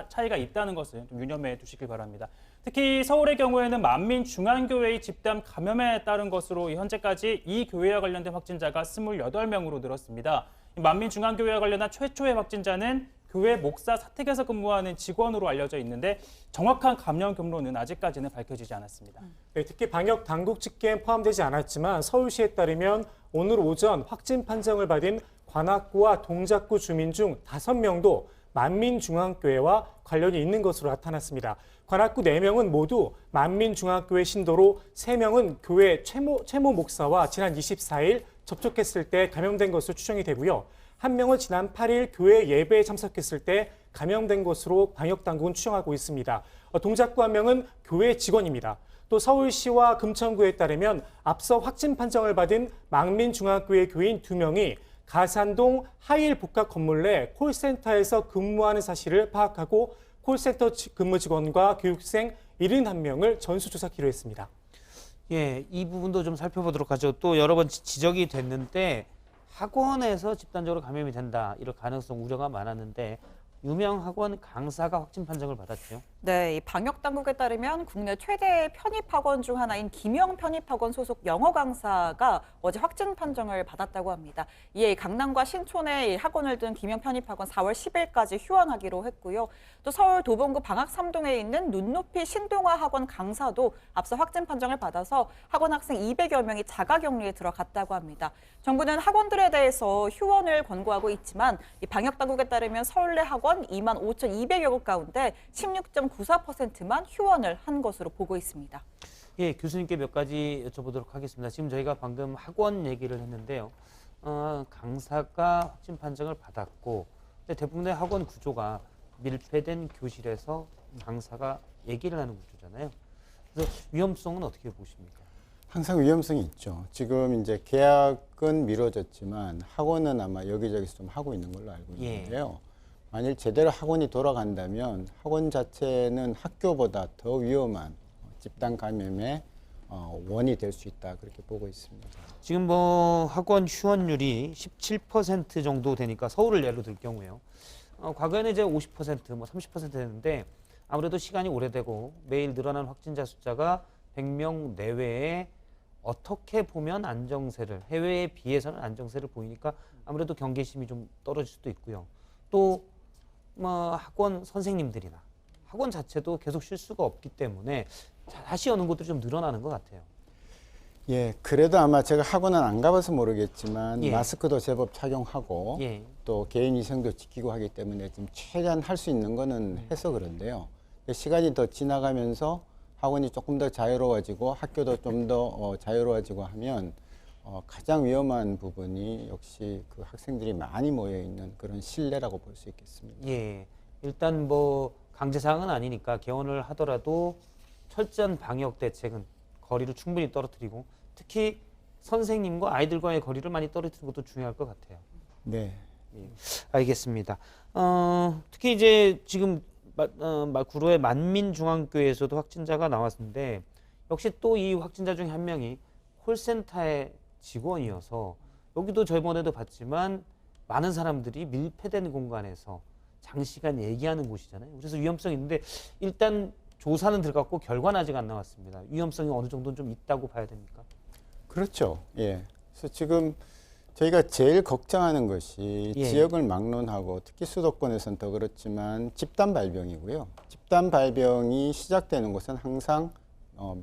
[SPEAKER 5] 차이가 있다는 것을 좀 유념해 두시길 바랍니다. 특히 서울의 경우에는 만민중앙교회의 집단 감염에 따른 것으로 현재까지 이 교회와 관련된 확진자가 28명으로 늘었습니다. 만민중앙교회와 관련한 최초의 확진자는 교회 목사 사택에서 근무하는 직원으로 알려져 있는데 정확한 감염 경로는 아직까지는 밝혀지지 않았습니다.
[SPEAKER 6] 네, 특히 방역 당국 집계엔 포함되지 않았지만 서울시에 따르면 오늘 오전 확진 판정을 받은 관악구와 동작구 주민 중 5명도 만민중앙교회와 관련이 있는 것으로 나타났습니다. 관악구 4명은 모두 만민중앙교회 신도로 3명은 교회 최모 목사와 지난 24일 접촉했을 때 감염된 것으로 추정이 되고요. 1명은 지난 8일 교회 예배에 참석했을 때 감염된 것으로 방역당국은 추정하고 있습니다. 동작구 1명은 교회 직원입니다. 또 서울시와 금천구에 따르면 앞서 확진 판정을 받은 망민중앙교회 교인 2명이 가산동 하일 복합 건물 내 콜센터에서 근무하는 사실을 파악하고 콜센터 근무 직원과 교육생 71명을 전수조사키로 했습니다.
[SPEAKER 1] 예, 이 부분도 좀 살펴보도록 하죠. 또 여러 번 지적이 됐는데 학원에서 집단적으로 감염이 된다 이런 가능성 우려가 많았는데 유명 학원 강사가 확진 판정을 받았죠.
[SPEAKER 3] 네, 이 방역 당국에 따르면 국내 최대 편입학원 중 하나인 김영 편입학원 소속 영어 강사가 어제 확진 판정을 받았다고 합니다. 이에 강남과 신촌에 학원을 둔 김영 편입학원 4월 10일까지 휴원하기로 했고요. 또 서울 도봉구 방학 3동에 있는 눈높이 신동아 학원 강사도 앞서 확진 판정을 받아서 학원 학생 200여 명이 자가격리에 들어갔다고 합니다. 정부는 학원들에 대해서 휴원을 권고하고 있지만 이 방역 당국에 따르면 서울 내 학원 25,200여 곳 가운데 16.94%만 휴원을 한 것으로 보고 있습니다.
[SPEAKER 1] 예, 교수님께 몇 가지 여쭤보도록 하겠습니다. 지금 저희가 방금 학원 얘기를 했는데요. 강사가 확진 판정을 받았고 대부분의 학원 구조가 밀폐된 교실에서 강사가 얘기를 하는 구조잖아요. 그래서 위험성은 어떻게 보십니까?
[SPEAKER 17] 항상 위험성이 있죠. 지금 이제 계약은 미뤄졌지만 학원은 아마 여기저기서 좀 하고 있는 걸로 알고 있는데요. 만일 제대로 학원이 돌아간다면 학원 자체는 학교보다 더 위험한 집단 감염의 원이 될 수 있다 그렇게 보고 있습니다.
[SPEAKER 1] 지금 뭐 학원 휴원율이 17% 정도 되니까 서울을 예로 들 경우에요. 과거에는 이제 50%, 뭐 30% 됐는데 아무래도 시간이 오래되고 매일 늘어난 확진자 숫자가 100명 내외에 어떻게 보면 안정세를, 해외에 비해서는 안정세를 보이니까 아무래도 경계심이 좀 떨어질 수도 있고요. 또 뭐 학원 선생님들이나 학원 자체도 계속 쉴 수가 없기 때문에 다시 여는 곳들이 좀 늘어나는 것 같아요.
[SPEAKER 17] 예, 그래도 아마 제가 학원은 안 가봐서 모르겠지만
[SPEAKER 1] 예.
[SPEAKER 17] 마스크도 제법 착용하고
[SPEAKER 1] 예.
[SPEAKER 17] 또 개인 위생도 지키고 하기 때문에 지금 최대한 할 수 있는 거는 해서 그런데요. 시간이 더 지나가면서 학원이 조금 더 자유로워지고 학교도 좀 더 자유로워지고 하면 가장 위험한 부분이 역시 그 학생들이 많이 모여 있는 그런 실내라고 볼 수 있겠습니다.
[SPEAKER 1] 예, 일단 뭐 강제 사항은 아니니까 개원을 하더라도 철저한 방역 대책은 거리를 충분히 떨어뜨리고 특히 선생님과 아이들과의 거리를 많이 떨어뜨리는 것도 중요할 것 같아요.
[SPEAKER 17] 네.
[SPEAKER 1] 예, 알겠습니다. 특히 이제 지금 구로의 만민중앙교회에서도 확진자가 나왔는데 역시 또 이 확진자 중에 한 명이 콜센터의 직원이어서 여기도 저번에도 봤지만 많은 사람들이 밀폐된 공간에서 장시간 얘기하는 곳이잖아요. 그래서 위험성이 있는데 일단 조사는 들어갔고 결과는 아직 안 나왔습니다. 위험성이 어느 정도는 좀 있다고 봐야 됩니까?
[SPEAKER 17] 그렇죠. 예. 그래서 지금 저희가 제일 걱정하는 것이
[SPEAKER 1] 예.
[SPEAKER 17] 지역을 막론하고 특히 수도권에서는 더 그렇지만 집단 발병이고요. 집단 발병이 시작되는 곳은 항상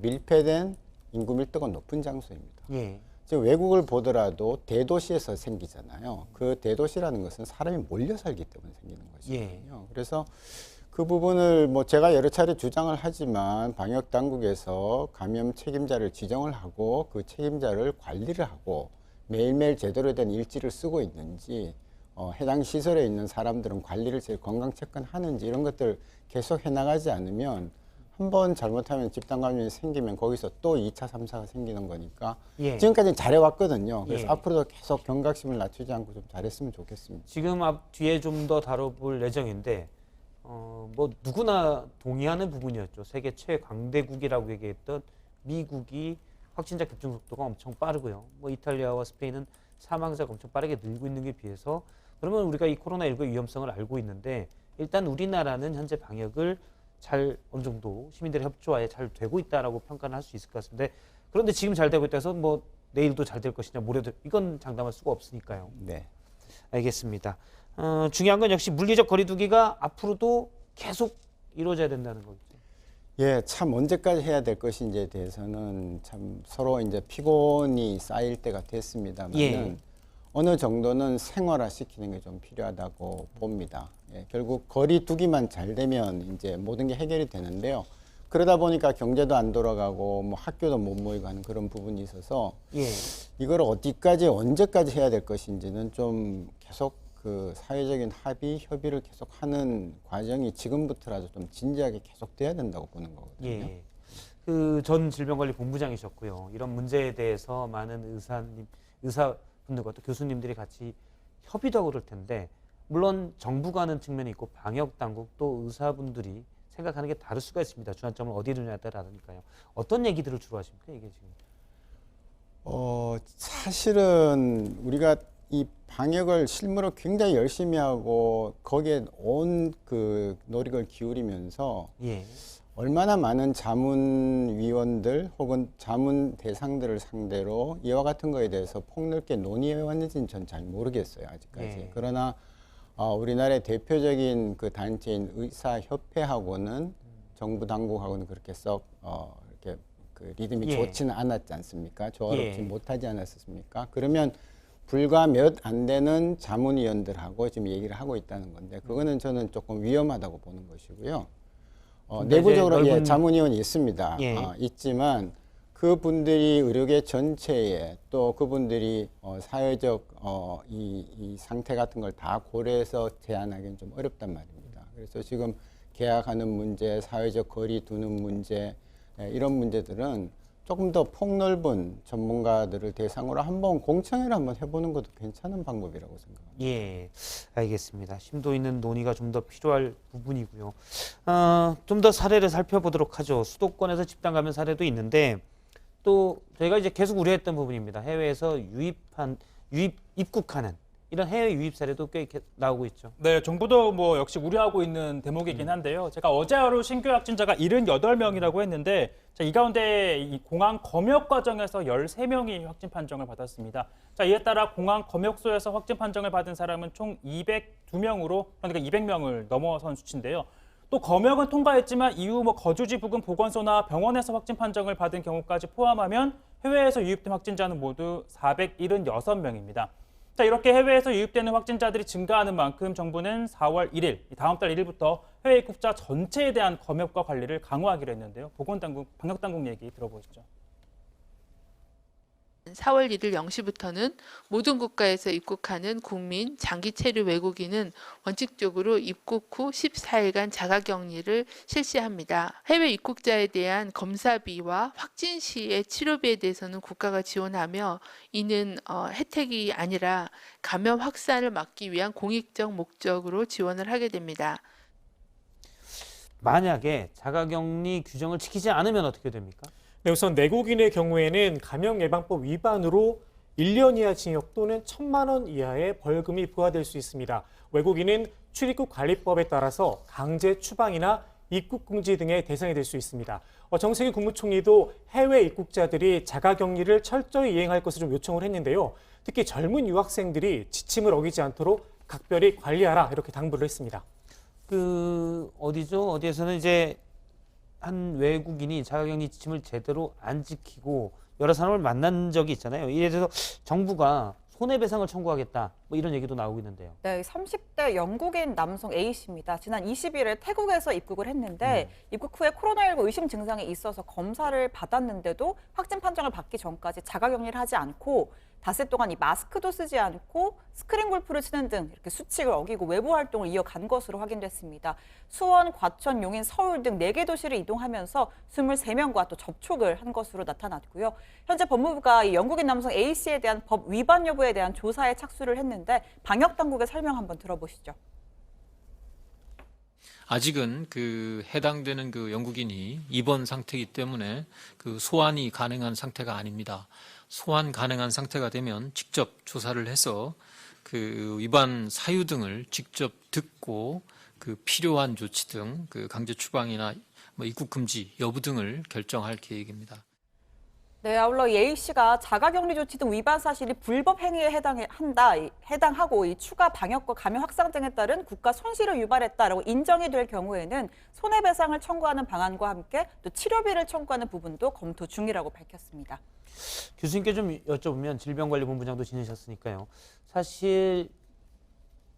[SPEAKER 17] 밀폐된 인구 밀도가 높은 장소입니다.
[SPEAKER 1] 예.
[SPEAKER 17] 지금 외국을 보더라도 대도시에서 생기잖아요. 그 대도시라는 것은 사람이 몰려 살기 때문에 생기는 것이거든요. 그래서 그 부분을 뭐 제가 여러 차례 주장을 하지만 방역 당국에서 감염 책임자를 지정을 하고 그 책임자를 관리를 하고 매일매일 제대로 된 일지를 쓰고 있는지 해당 시설에 있는 사람들은 관리를 제일 건강 체크하는지 이런 것들 계속 해나가지 않으면 한번 잘못하면 집단 감염이 생기면 거기서 또 2차, 3차가 생기는 거니까 지금까지는 잘해왔거든요. 그래서 앞으로도 계속 경각심을 낮추지 않고 좀 잘했으면 좋겠습니다.
[SPEAKER 1] 지금 뒤에 좀 더 다뤄볼 예정인데 뭐 누구나 동의하는 부분이었죠. 세계 최강대국이라고 얘기했던 미국이 확진자 급증 속도가 엄청 빠르고요. 뭐 이탈리아와 스페인은 사망자가 엄청 빠르게 늘고 있는 게 비해서 그러면 우리가 이 코로나19의 위험성을 알고 있는데 일단 우리나라는 현재 방역을 잘 어느 정도 시민들의 협조하에 잘 되고 있다라고 평가를 할 수 있을 것 같은데 그런데 지금 잘 되고 있다 해서 뭐 내일도 잘 될 것이냐 모레도 이건 장담할 수가 없으니까요.
[SPEAKER 17] 네.
[SPEAKER 1] 알겠습니다. 중요한 건 역시 물리적 거리두기가 앞으로도 계속 이루어져야 된다는 거죠.
[SPEAKER 17] 예, 참 언제까지 해야 될 것인지에 대해서는 참 서로 이제 피곤이 쌓일 때가 됐습니다만은 어느 정도는 생활화시키는 게 좀 필요하다고 봅니다. 예, 결국 거리두기만 잘 되면 이제 모든 게 해결이 되는데요. 그러다 보니까 경제도 안 돌아가고 뭐 학교도 못 모이고 하는 그런 부분이 있어서 이걸 어디까지 언제까지 해야 될 것인지는 좀 계속 그 사회적인 합의, 협의를 계속 하는 과정이 지금부터라도 좀 진지하게 계속돼야 된다고 보는 거거든요.
[SPEAKER 1] 예. 그 전 질병관리본부장이셨고요. 이런 문제에 대해서 많은 의사분들과 또 교수님들이 같이 협의도 하고 그럴 텐데 물론 정부가 하는 측면이 있고 방역당국 또 의사분들이 생각하는 게 다를 수가 있습니다. 주안점을 어디에 두느냐에 따라 다르니까요. 어떤 얘기들을 주로 하십니까? 이게 지금?
[SPEAKER 17] 사실은 우리가 이 방역을 실무로 굉장히 열심히 하고 거기에 온 그 노력을 기울이면서
[SPEAKER 1] 예.
[SPEAKER 17] 얼마나 많은 자문위원들 혹은 자문 대상들을 상대로 이와 같은 거에 대해서 폭넓게 논의해 왔는지는 전 잘 모르겠어요, 아직까지.
[SPEAKER 1] 예.
[SPEAKER 17] 그러나 우리나라의 대표적인 그 단체인 의사협회하고는 정부 당국하고는 그렇게 썩 이렇게 그 리듬이
[SPEAKER 1] 예.
[SPEAKER 17] 좋지는 않았지 않습니까? 조화롭지
[SPEAKER 1] 예.
[SPEAKER 17] 못하지 않았습니까? 그러면 불과 몇 안 되는 자문위원들하고 지금 얘기를 하고 있다는 건데 그거는 저는 조금 위험하다고 보는 것이고요. 내부적으로
[SPEAKER 1] 넓은...
[SPEAKER 17] 예, 자문위원이 있습니다.
[SPEAKER 1] 예.
[SPEAKER 17] 있지만 그분들이 의료계 전체에 또 그분들이 사회적 이 상태 같은 걸 다 고려해서 제안하기는 좀 어렵단 말입니다. 그래서 지금 계약하는 문제, 사회적 거리 두는 문제 이런 문제들은 조금 더 폭넓은 전문가들을 대상으로 한번 공청회를 한번 해보는 것도 괜찮은 방법이라고 생각합니다.
[SPEAKER 1] 예, 알겠습니다. 심도 있는 논의가 좀 더 필요할 부분이고요. 좀 더 사례를 살펴보도록 하죠. 수도권에서 집단 감염 사례도 있는데 또 저희가 이제 계속 우려했던 부분입니다. 해외에서 입국하는 이런 해외 유입 사례도 꽤 나오고 있죠.
[SPEAKER 5] 네, 정부도 뭐 역시 우려하고 있는 대목이긴 한데요. 제가 어제 하루 신규 확진자가 78명이라고 했는데 자, 이 가운데 이 공항 검역 과정에서 13명이 확진 판정을 받았습니다. 자, 이에 따라 공항 검역소에서 확진 판정을 받은 사람은 총 202명으로 그러니까 200명을 넘어선 수치인데요. 또 검역은 통과했지만 이후 뭐 거주지 부근 보건소나 병원에서 확진 판정을 받은 경우까지 포함하면 해외에서 유입된 확진자는 모두 476명입니다. 자, 이렇게 해외에서 유입되는 확진자들이 증가하는 만큼 정부는 4월 1일, 다음 달 1일부터 해외 입국자 전체에 대한 검역과 관리를 강화하기로 했는데요. 보건당국, 방역당국 얘기 들어보시죠.
[SPEAKER 18] 4월 1일 0시부터는 모든 국가에서 입국하는 국민, 장기 체류 외국인은 원칙적으로 입국 후 14일간 자가격리를 실시합니다. 해외 입국자에 대한 검사비와 확진 시의 치료비에 대해서는 국가가 지원하며 이는 혜택이 아니라 감염 확산을 막기 위한 공익적 목적으로 지원을 하게 됩니다.
[SPEAKER 1] 만약에 자가격리 규정을 지키지 않으면 어떻게 됩니까?
[SPEAKER 6] 네, 우선 내국인의 경우에는 감염예방법 위반으로 1년 이하 징역 또는 1,000만 원 이하의 벌금이 부과될 수 있습니다. 외국인은 출입국 관리법에 따라서 강제 추방이나 입국 금지 등의 대상이 될 수 있습니다. 정세균 국무총리도 해외 입국자들이 자가격리를 철저히 이행할 것을 좀 요청을 했는데요. 특히 젊은 유학생들이 지침을 어기지 않도록 각별히 관리하라 이렇게 당부를 했습니다.
[SPEAKER 1] 어디에서는 이제 한 외국인이 자가격리 지침을 제대로 안 지키고 여러 사람을 만난 적이 있잖아요. 이에 대해서 정부가 손해배상을 청구하겠다 뭐 이런 얘기도 나오고 있는데요.
[SPEAKER 3] 네, 30대 영국인 남성 A씨입니다. 지난 20일에 태국에서 입국을 했는데 입국 후에 코로나19 의심 증상이 있어서 검사를 받았는데도 확진 판정을 받기 전까지 자가격리를 하지 않고 닷새 동안 이 마스크도 쓰지 않고 스크린 골프를 치는 등 이렇게 수칙을 어기고 외부 활동을 이어간 것으로 확인됐습니다. 수원, 과천, 용인, 서울 등 4개 도시를 이동하면서 23명과 또 접촉을 한 것으로 나타났고요. 현재 법무부가 이 영국인 남성 A씨에 대한 법 위반 여부에 대한 조사에 착수를 했는데 방역 당국의 설명 한번 들어보시죠.
[SPEAKER 19] 아직은 해당되는 영국인이 입원 상태이기 때문에 소환이 가능한 상태가 아닙니다. 소환 가능한 상태가 되면 직접 조사를 해서 위반 사유 등을 직접 듣고 필요한 조치 등 강제 추방이나 입국 금지 여부 등을 결정할 계획입니다.
[SPEAKER 3] 네, 아울러 A씨가 자가격리 조치 등 위반 사실이 불법 행위에 해당하고 이 추가 방역과 감염 확산 등에 따른 국가 손실을 유발했다라고 인정이 될 경우에는 손해배상을 청구하는 방안과 함께 또 치료비를 청구하는 부분도 검토 중이라고 밝혔습니다.
[SPEAKER 1] 교수님께 좀 여쭤보면 질병관리본부장도 지내셨으니까요. 사실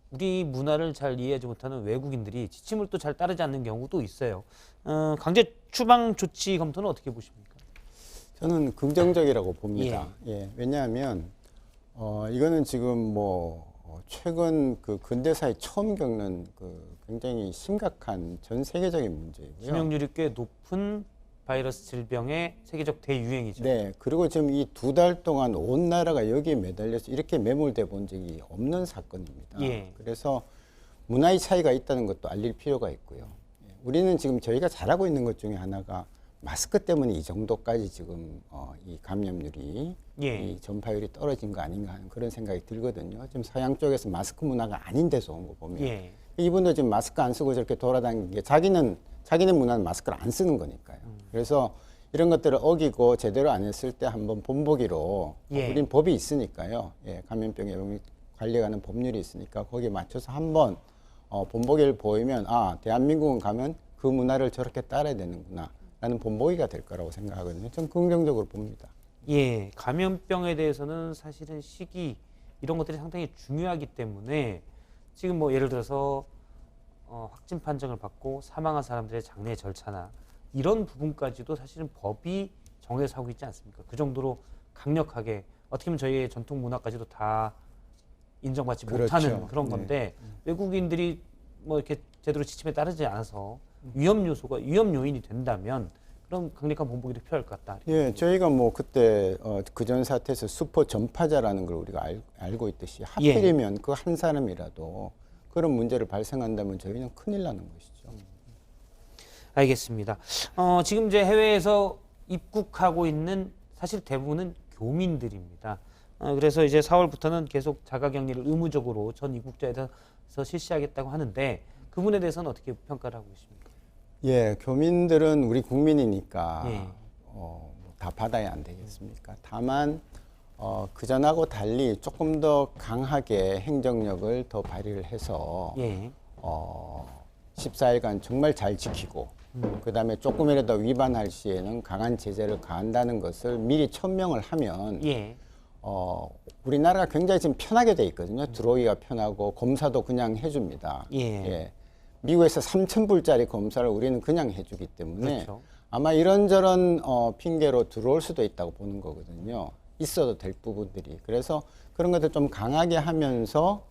[SPEAKER 1] 우리 문화를 잘 이해하지 못하는 외국인들이 지침을 또 잘 따르지 않는 경우도 있어요. 강제 추방 조치 검토는 어떻게 보십니까?
[SPEAKER 17] 저는 긍정적이라고 봅니다. 예, 왜냐하면 이거는 지금 최근 근대사에 처음 겪는 굉장히 심각한 전 세계적인 문제이고요.
[SPEAKER 1] 치명률이 꽤 높은 바이러스 질병의 세계적 대유행이죠.
[SPEAKER 17] 네, 그리고 지금 이 2달 동안 온 나라가 여기에 매달려서 이렇게 매몰돼 본 적이 없는 사건입니다.
[SPEAKER 1] 예.
[SPEAKER 17] 그래서 문화의 차이가 있다는 것도 알릴 필요가 있고요. 우리는 지금 저희가 잘하고 있는 것 중에 하나가 마스크 때문에 이 정도까지 지금 이 감염률이
[SPEAKER 1] 예.
[SPEAKER 17] 이 전파율이 떨어진 거 아닌가 하는 그런 생각이 들거든요. 지금 서양 쪽에서 마스크 문화가 아닌 데서 온 거 보면
[SPEAKER 1] 예.
[SPEAKER 17] 이분도 지금 마스크 안 쓰고 저렇게 돌아다니는 게 자기네 문화는 마스크를 안 쓰는 거니까요. 그래서 이런 것들을 어기고 제대로 안 했을 때 한번 본보기로
[SPEAKER 1] 예.
[SPEAKER 17] 우린 법이 있으니까요. 예, 감염병 예방 관리하는 법률이 있으니까 거기에 맞춰서 한번 본보기를 보이면 아 대한민국은 가면 그 문화를 저렇게 따라야 되는구나 라는 본보기가 될 거라고 생각하거든요. 좀 긍정적으로 봅니다.
[SPEAKER 1] 예, 감염병에 대해서는 사실은 시기 이런 것들이 상당히 중요하기 때문에 지금 뭐 예를 들어서 확진 판정을 받고 사망한 사람들의 장례 절차나 이런 부분까지도 사실은 법이 정해서 하고 있지 않습니까? 그 정도로 강력하게 어떻게 보면 저희의 전통 문화까지도 다 인정받지
[SPEAKER 17] 그렇죠.
[SPEAKER 1] 못하는 그런 건데 외국인들이 뭐 이렇게 제대로 지침에 따르지 않아서 위험 요인이 된다면 그럼 강력한 본보기도 필요할 것 같다.
[SPEAKER 17] 예, 저희가 뭐 그때 그전 사태에서 슈퍼 전파자라는 걸 우리가 알고 있듯이 하필이면 그 한 사람이라도 그런 문제를 발생한다면 저희는 큰일 나는 것이죠.
[SPEAKER 1] 알겠습니다. 지금 이제 해외에서 입국하고 있는 사실 대부분은 교민들입니다. 그래서 이제 4월부터는 계속 자가격리를 의무적으로 전 입국자에 대해서 실시하겠다고 하는데 그 부분에 대해서는 어떻게 평가를 하고 계십니까?
[SPEAKER 17] 예, 교민들은 우리 국민이니까
[SPEAKER 1] 예.
[SPEAKER 17] 다 받아야 안 되겠습니까? 다만 그전하고 달리 조금 더 강하게 행정력을 더 발휘를 해서
[SPEAKER 1] 예.
[SPEAKER 17] 14일간 정말 잘 지키고 그다음에 조금이라도 위반할 시에는 강한 제재를 가한다는 것을 미리 천명을 하면
[SPEAKER 1] 예.
[SPEAKER 17] 우리나라가 굉장히 지금 편하게 돼 있거든요. 들어오기가 편하고 검사도 그냥 해줍니다.
[SPEAKER 1] 예.
[SPEAKER 17] 미국에서 3,000불짜리 검사를 우리는 그냥 해주기 때문에
[SPEAKER 1] 그렇죠.
[SPEAKER 17] 아마 이런저런 핑계로 들어올 수도 있다고 보는 거거든요. 있어도 될 부분들이. 그래서 그런 것들 좀 강하게 하면서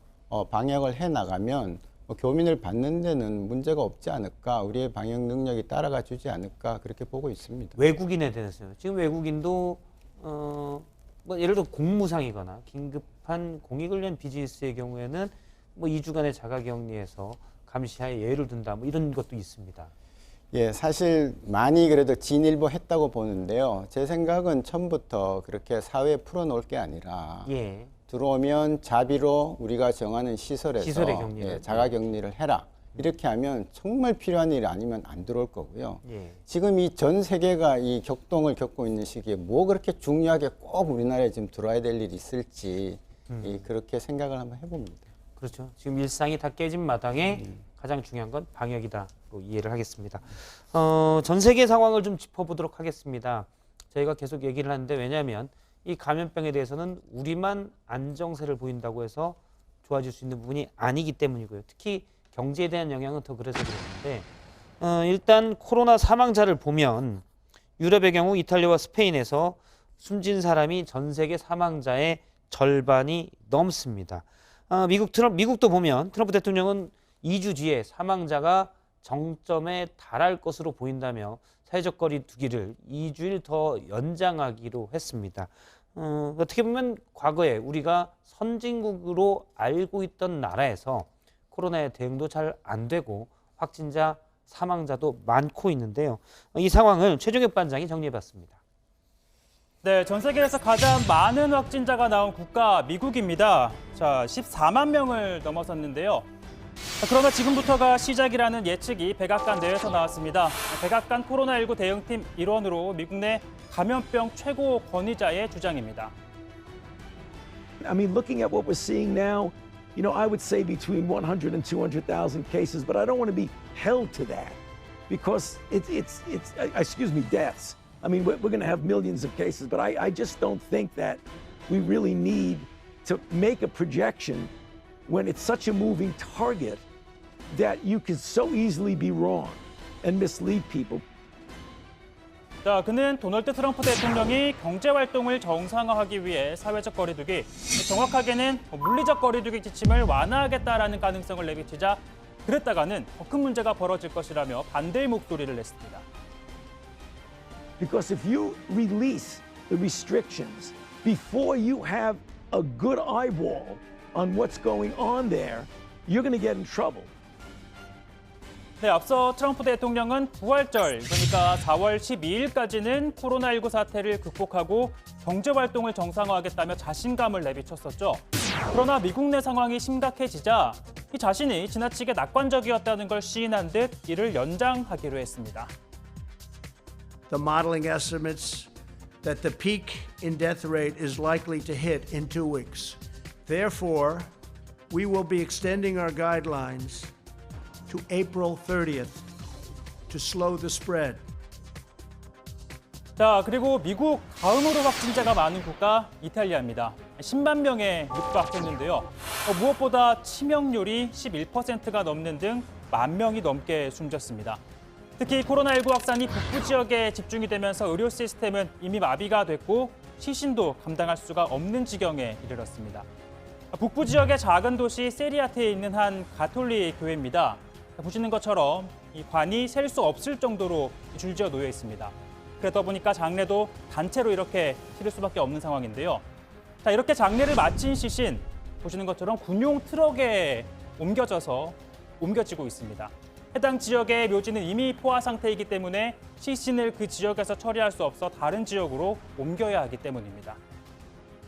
[SPEAKER 17] 방역을 해 나가면 교민을 받는 데는 문제가 없지 않을까. 우리의 방역 능력이 따라가 주지 않을까. 그렇게 보고 있습니다.
[SPEAKER 1] 외국인에 대해서요. 지금 외국인도 뭐 예를 들어 공무상이거나 긴급한 공익을 비즈니스의 경우에는 뭐 2주간의 자가격리에서 감시하에 예를 둔다. 뭐 이런 것도 있습니다.
[SPEAKER 17] 예, 사실 많이 그래도 진일보 했다고 보는데요. 제 생각은 처음부터 그렇게 사회에 풀어놓을 게 아니라
[SPEAKER 1] 예.
[SPEAKER 17] 들어오면 자비로 우리가 정하는 시설에서 자가격리를 해라. 이렇게 하면 정말 필요한 일이 아니면 안 들어올 거고요.
[SPEAKER 1] 예.
[SPEAKER 17] 지금 이 전 세계가 이 격동을 겪고 있는 시기에 뭐 그렇게 중요하게 꼭 우리나라에 지금 들어와야 될 일이 있을지 그렇게 생각을 한번 해봅니다.
[SPEAKER 1] 그렇죠. 지금 일상이 다 깨진 마당에 가장 중요한 건 방역이다로 이해를 하겠습니다. 전 세계 상황을 좀 짚어보도록 하겠습니다. 저희가 계속 얘기를 하는데 왜냐하면 이 감염병에 대해서는 우리만 안정세를 보인다고 해서 좋아질 수 있는 부분이 아니기 때문이고요. 특히 경제에 대한 영향은 더 그래서 그렇는데 일단 코로나 사망자를 보면 유럽의 경우 이탈리아와 스페인에서 숨진 사람이 전 세계 사망자의 절반이 넘습니다. 미국도 보면 트럼프 대통령은 2주 뒤에 사망자가 정점에 달할 것으로 보인다며 사회적 거리 두기를 2주일 더 연장하기로 했습니다. 어떻게 보면 과거에 우리가 선진국으로 알고 있던 나라에서 코로나에 대응도 잘 안 되고 확진자, 사망자도 많고 있는데요. 이 상황을 최종혁 반장이 정리해봤습니다.
[SPEAKER 5] 네, 전 세계에서 가장 많은 확진자가 나온 국가 미국입니다. 자, 14만 명을 넘어섰는데요. 그러나 지금부터가 시작이라는 예측이 백악관 내에서 나왔습니다. 백악관 코로나19 대응팀 일원으로 미국 내 감염병 최고 권위자의 주장입니다.
[SPEAKER 20] I mean, looking at what we're seeing now, you know, I would say between 100 and 200,000 cases, but I don't want to be held to that because it's deaths. I mean, we're going to have millions of cases, but I just don't think that we really need to make a projection when it's such a moving target that you can so easily be wrong and mislead people.
[SPEAKER 5] 자, 그는 도널드 트럼프 대통령이 경제 활동을 정상화하기 위해 사회적 거리두기, 정확하게는 물리적 거리두기 지침을 완화하겠다라는 가능성을 내비치자 그랬다가는 더 큰 문제가 벌어질 것이라며 반대의 목소리를 냈습니다.
[SPEAKER 20] Because if you release the restrictions before you have a good eyeball on what's going on there, you're going to get in trouble.
[SPEAKER 5] 네, 앞서 트럼프 대통령은 부활절, 그러니까 4월 12일까지는 코로나19 사태를 극복하고 경제활동을 정상화하겠다며 자신감을 내비쳤었죠. 그러나 미국 내 상황이 심각해지자 이 자신이 지나치게 낙관적이었다는 걸 시인한 듯 이를 연장하기로 했습니다.
[SPEAKER 21] The modeling estimates that the peak in death rate is likely to hit in 2 weeks. Therefore, we will be extending our guidelines to April 30th to slow the spread.
[SPEAKER 5] 자, 그리고 미국 다음으로 확진자가 많은 국가 이탈리아입니다. 10만 명에 육박했는데요. 무엇보다 치명률이 11%가 넘는 등 10,000명이 넘게 숨졌습니다. 특히 코로나19 확산이 북부 지역에 집중이 되면서 의료 시스템은 이미 마비가 됐고 시신도 감당할 수가 없는 지경에 이르렀습니다. 북부 지역의 작은 도시 세리아테에 있는 한 가톨릭 교회입니다. 보시는 것처럼 이 관이 셀 수 없을 정도로 줄지어 놓여 있습니다. 그러다 보니까 장례도 단체로 이렇게 치를 수밖에 없는 상황인데요. 자, 이렇게 장례를 마친 시신 보시는 것처럼 군용 트럭에 옮겨지고 있습니다. 해당 지역의 묘지는 이미 포화 상태이기 때문에 시신을 그 지역에서 처리할 수 없어 다른 지역으로 옮겨야 하기 때문입니다.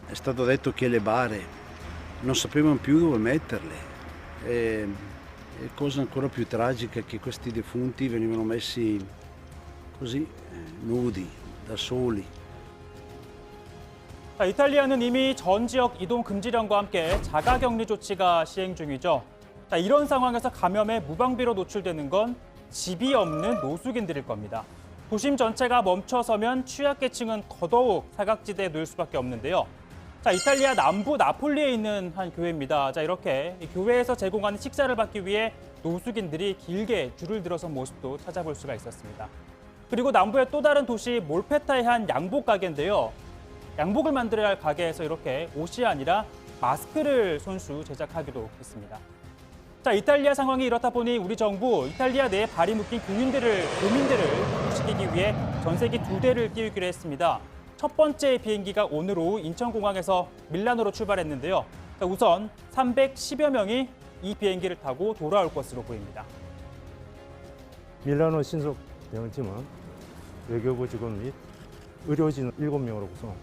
[SPEAKER 21] È stato detto che le bare non sapevano più dove metterle. E cosa ancora più tragica è che questi defunti venivano messi così nudi, da soli.
[SPEAKER 5] 자, 이탈리아는 이미 전 지역 이동 금지령과 함께 자가격리 조치가 시행 중이죠. 자, 이런 상황에서 감염에 무방비로 노출되는 건 집이 없는 노숙인들일 겁니다. 도심 전체가 멈춰서면 취약계층은 더더욱 사각지대에 놓일 수밖에 없는데요. 자, 이탈리아 남부 나폴리에 있는 한 교회입니다. 자, 이렇게 교회에서 제공하는 식사를 받기 위해 노숙인들이 길게 줄을 들어선 모습도 찾아볼 수가 있었습니다. 그리고 남부의 또 다른 도시 몰페타의 한 양복 가게인데요. 양복을 만들어야 할 가게에서 이렇게 옷이 아니라 마스크를 손수 제작하기도 했습니다. 자, 이탈리아 상황이 이렇다 보니 우리 정부 이탈리아 내에 발이 묶인 교민들을 시키기 위해 전세기 2대를 띄우기로 했습니다. 첫 번째 비행기가 오늘 오후 인천공항에서 밀라노로 출발했는데요. 자, 우선 310여 명이 이 비행기를 타고 돌아올 것으로 보입니다.
[SPEAKER 22] 밀라노 신속 대응팀은 외교부 직원 및 의료진 7명으로 구성.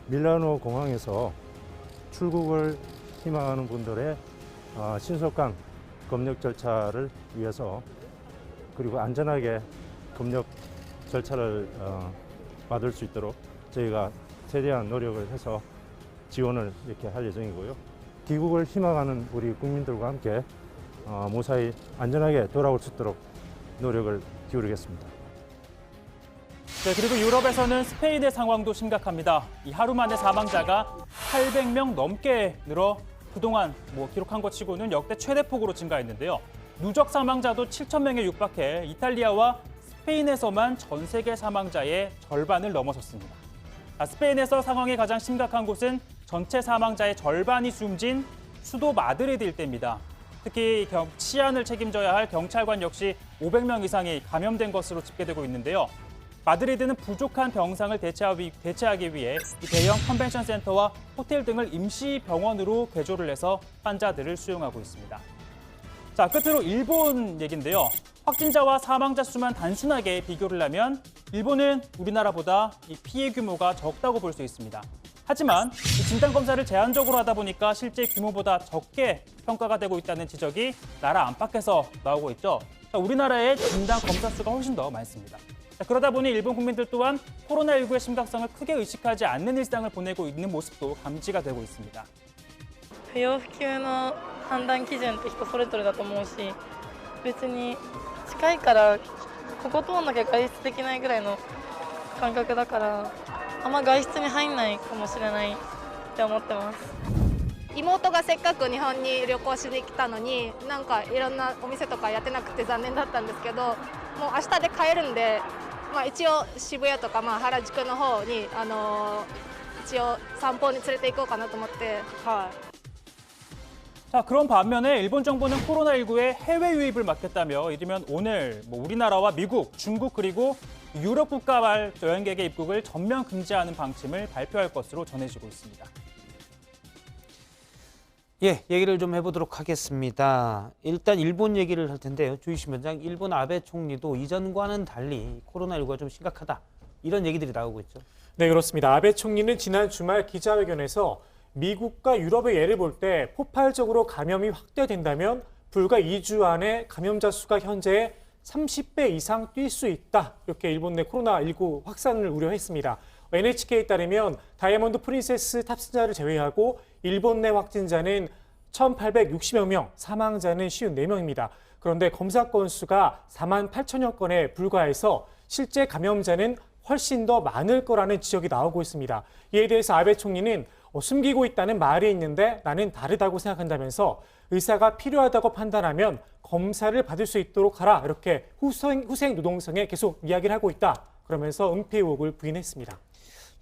[SPEAKER 22] 밀라노 공항에서 출국을 희망하는 분들의 신속한 검역 절차를 위해서 그리고 안전하게 검역 절차를 받을 수 있도록 저희가 최대한 노력을 해서 지원을 이렇게 할 예정이고요. 귀국을 희망하는 우리 국민들과 함께 무사히 안전하게 돌아올 수 있도록 노력을 기울이겠습니다.
[SPEAKER 5] 네, 그리고 유럽에서는 스페인의 상황도 심각합니다. 이 하루 만에 사망자가 800명 넘게 늘어 그동안 기록한 것 치고는 역대 최대폭으로 증가했는데요. 누적 사망자도 7,000명에 육박해 이탈리아와 스페인에서만 전 세계 사망자의 절반을 넘어섰습니다. 스페인에서 상황이 가장 심각한 곳은 전체 사망자의 절반이 숨진 수도 마드리드 일대입니다. 특히 치안을 책임져야 할 경찰관 역시 500명 이상이 감염된 것으로 집계되고 있는데요. 마드리드는 부족한 병상을 대체하기 위해 대형 컨벤션 센터와 호텔 등을 임시 병원으로 개조를 해서 환자들을 수용하고 있습니다. 자, 끝으로 일본 얘기인데요. 확진자와 사망자 수만 단순하게 비교를 하면 일본은 우리나라보다 이 피해 규모가 적다고 볼 수 있습니다. 하지만 진단검사를 제한적으로 하다 보니까 실제 규모보다 적게 평가가 되고 있다는 지적이 나라 안팎에서 나오고 있죠. 자, 우리나라의 진단검사 수가 훨씬 더 많습니다. 자, 그러다 보니 일본 국민들 또한 코로나19의 심각성을 크게 의식하지 않는 일상을 보내고 있는 모습도 감지가 되고 있습니다.
[SPEAKER 23] 不要不急の判断基準って人それぞれだと思うし、別に近いからここ通んなきゃ外出できないぐらいの感覚だから、あんま外出に入んないかもしれないって思ってます。
[SPEAKER 24] 妹がせっかく日本に旅行しに来たのに、なんかいろんなお店とかやってなくて残念だったんですけど、もう明日で帰るんで、一応渋谷とか原宿の方に一応散歩に連れて行こうかなと思って。はい。
[SPEAKER 5] 자, 그런 반면에 일본 정부는 코로나19의 해외 유입을 막겠다며 이르면 오늘 우리나라와 미국, 중국 그리고 유럽 국가발 여행객의 입국을 전면 금지하는 방침을 발표할 것으로 전해지고 있습니다.
[SPEAKER 1] 예, 얘기를 좀 해보도록 하겠습니다. 일단 일본 얘기를 할 텐데요. 주이시 위원장, 일본 아베 총리도 이전과는 달리 코로나19가 좀 심각하다. 이런 얘기들이 나오고 있죠.
[SPEAKER 6] 네, 그렇습니다. 아베 총리는 지난 주말 기자회견에서 미국과 유럽의 예를 볼 때 폭발적으로 감염이 확대된다면 불과 2주 안에 감염자 수가 현재의 30배 이상 뛸 수 있다. 이렇게 일본 내 코로나19 확산을 우려했습니다. NHK에 따르면 다이아몬드 프린세스 탑승자를 제외하고 일본 내 확진자는 1,860여 명, 사망자는 54명입니다. 그런데 검사 건수가 4만 8천여 건에 불과해서 실제 감염자는 훨씬 더 많을 거라는 지적이 나오고 있습니다. 이에 대해서 아베 총리는 숨기고 있다는 말이 있는데 나는 다르다고 생각한다면서 의사가 필요하다고 판단하면 검사를 받을 수 있도록 하라. 이렇게 후생 노동성에 계속 이야기를 하고 있다. 그러면서 은폐 의혹을 부인했습니다.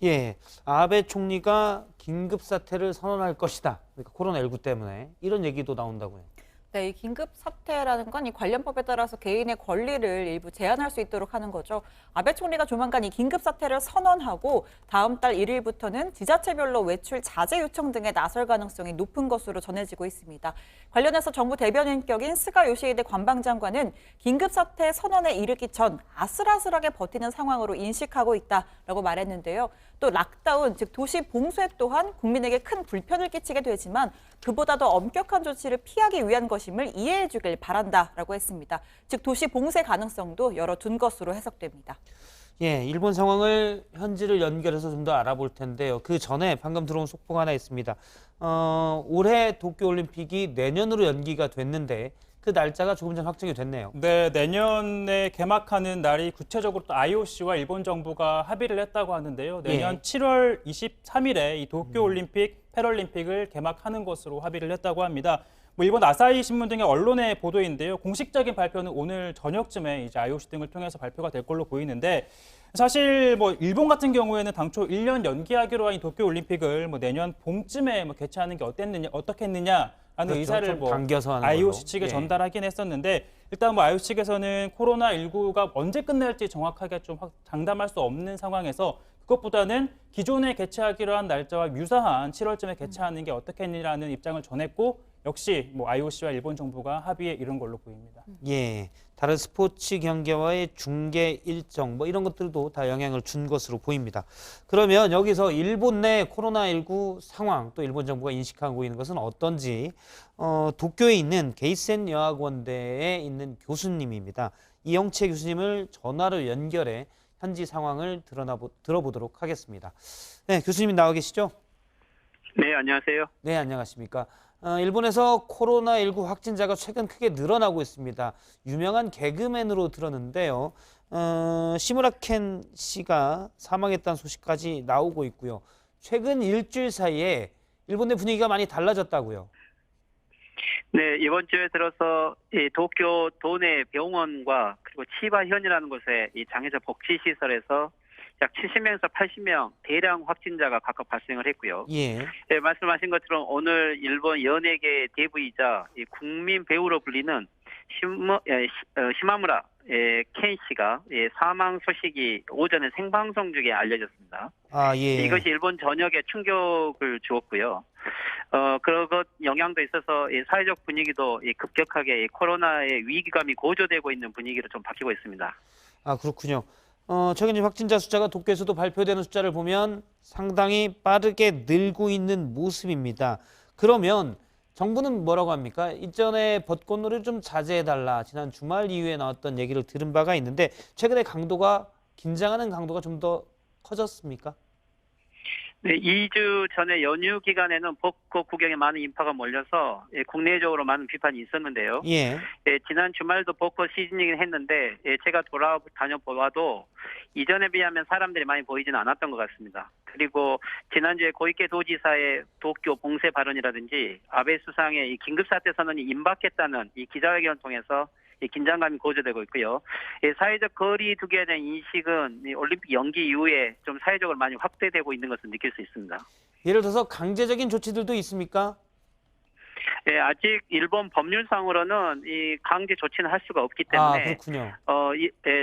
[SPEAKER 1] 예, 아베 총리가 긴급 사태를 선언할 것이다. 그러니까 코로나19 때문에 이런 얘기도 나온다고요.
[SPEAKER 3] 네, 이 긴급 사태라는 건 이 관련법에 따라서 개인의 권리를 일부 제한할 수 있도록 하는 거죠. 아베 총리가 조만간 이 긴급 사태를 선언하고 다음 달 1일부터는 지자체별로 외출 자제 요청 등에 나설 가능성이 높은 것으로 전해지고 있습니다. 관련해서 정부 대변인격인 스가 요시히데 관방장관은 긴급 사태 선언에 이르기 전 아슬아슬하게 버티는 상황으로 인식하고 있다라고 말했는데요. 또 락다운, 즉 도시 봉쇄 또한 국민에게 큰 불편을 끼치게 되지만 그보다 더 엄격한 조치를 피하기 위한 것임을 이해해 주길 바란다라고 했습니다. 즉 도시 봉쇄 가능성도 열어둔 것으로 해석됩니다.
[SPEAKER 1] 예, 일본 상황을 현지를 연결해서 좀 더 알아볼 텐데요. 그 전에 방금 들어온 속보가 하나 있습니다. 올해 도쿄올림픽이 내년으로 연기가 됐는데 그 날짜가 조금 전 확정이 됐네요.
[SPEAKER 5] 네, 내년에 개막하는 날이 구체적으로 또 IOC와 일본 정부가 합의를 했다고 하는데요. 내년
[SPEAKER 1] 예.
[SPEAKER 5] 7월 23일에 이 도쿄올림픽, 패럴림픽을 개막하는 것으로 합의를 했다고 합니다. 일본 아사히 신문 등의 언론의 보도인데요. 공식적인 발표는 오늘 저녁쯤에 이제 IOC 등을 통해서 발표가 될 걸로 보이는데 사실 일본 같은 경우에는 당초 1년 연기하기로 한 이 도쿄올림픽을 내년 봄쯤에 개최하는 게 어떻겠느냐라는
[SPEAKER 1] 그렇죠.
[SPEAKER 5] 의사를
[SPEAKER 1] 당겨서 하는
[SPEAKER 5] IOC
[SPEAKER 1] 걸로.
[SPEAKER 5] 측에
[SPEAKER 1] 예.
[SPEAKER 5] 전달하긴 했었는데 일단 IOC 측에서는 코로나19가 언제 끝날지 정확하게 좀 장담할 수 없는 상황에서 그것보다는 기존에 개최하기로 한 날짜와 유사한 7월쯤에 개최하는 게 어떻겠느냐는 입장을 전했고 역시 IOC와 일본 정부가 합의에 이른 걸로 보입니다.
[SPEAKER 1] 예, 다른 스포츠 경기와의 중계 일정 이런 것들도 다 영향을 준 것으로 보입니다. 그러면 여기서 일본 내 코로나19 상황 또 일본 정부가 인식하고 있는 것은 어떤지 도쿄에 있는 게이센 여학원대에 있는 교수님입니다. 이영채 교수님을 전화로 연결해 현지 상황을 들어보도록 하겠습니다. 네, 교수님 나와 계시죠?
[SPEAKER 2] 네, 안녕하세요.
[SPEAKER 1] 네, 안녕하십니까. 일본에서 코로나19 확진자가 최근 크게 늘어나고 있습니다. 유명한 개그맨으로 들었는데요. 시무라켄 씨가 사망했다는 소식까지 나오고 있고요. 최근 일주일 사이에 일본 내 분위기가 많이 달라졌다고요.
[SPEAKER 2] 네, 이번 주에 들어서 이 도쿄 도내 병원과 그리고 치바현이라는 곳에 이 장애자 복지시설에서 약 70명에서 80명 대량 확진자가 각각 발생을 했고요.
[SPEAKER 1] 예.
[SPEAKER 2] 네, 말씀하신 것처럼 오늘 일본 연예계 대부이자 이 국민 배우로 불리는 시마무라 켄 씨가 사망 소식이 오전에 생방송 중에 알려졌습니다.
[SPEAKER 1] 아, 예.
[SPEAKER 2] 이것이 일본 전역에 충격을 주었고요. 그것 영향도 있어서 사회적 분위기도 급격하게 코로나의 위기감이 고조되고 있는 분위기로 좀 바뀌고 있습니다.
[SPEAKER 1] 아, 그렇군요. 최근 확진자 숫자가 도쿄에서도 발표되는 숫자를 보면 상당히 빠르게 늘고 있는 모습입니다. 그러면 정부는 뭐라고 합니까? 이전에 벚꽃놀이를 좀 자제해달라. 지난 주말 이후에 나왔던 얘기를 들은 바가 있는데 최근에 긴장하는 강도가 좀 더 커졌습니까?
[SPEAKER 2] 네, 2주 전에 연휴 기간에는 벚꽃 구경에 많은 인파가 몰려서 국내적으로 많은 비판이 있었는데요.
[SPEAKER 1] 예.
[SPEAKER 2] 지난 주말도 벚꽃 시즌이긴 했는데 제가 다녀보아도 이전에 비하면 사람들이 많이 보이지는 않았던 것 같습니다. 그리고 지난주에 고이케 도지사의 도쿄 봉쇄 발언이라든지 아베 수상의 이 긴급사태 선언이 임박했다는 이 기자회견을 통해서 긴장감이 고조되고 있고요. 사회적 거리 두기에 대한 인식은 올림픽 연기 이후에 좀 사회적으로 많이 확대되고 있는 것을 느낄 수 있습니다.
[SPEAKER 1] 예를 들어서 강제적인 조치들도 있습니까?
[SPEAKER 2] 예, 아직 일본 법률상으로는 이 강제 조치는 할 수가 없기 때문에
[SPEAKER 1] 그렇군요.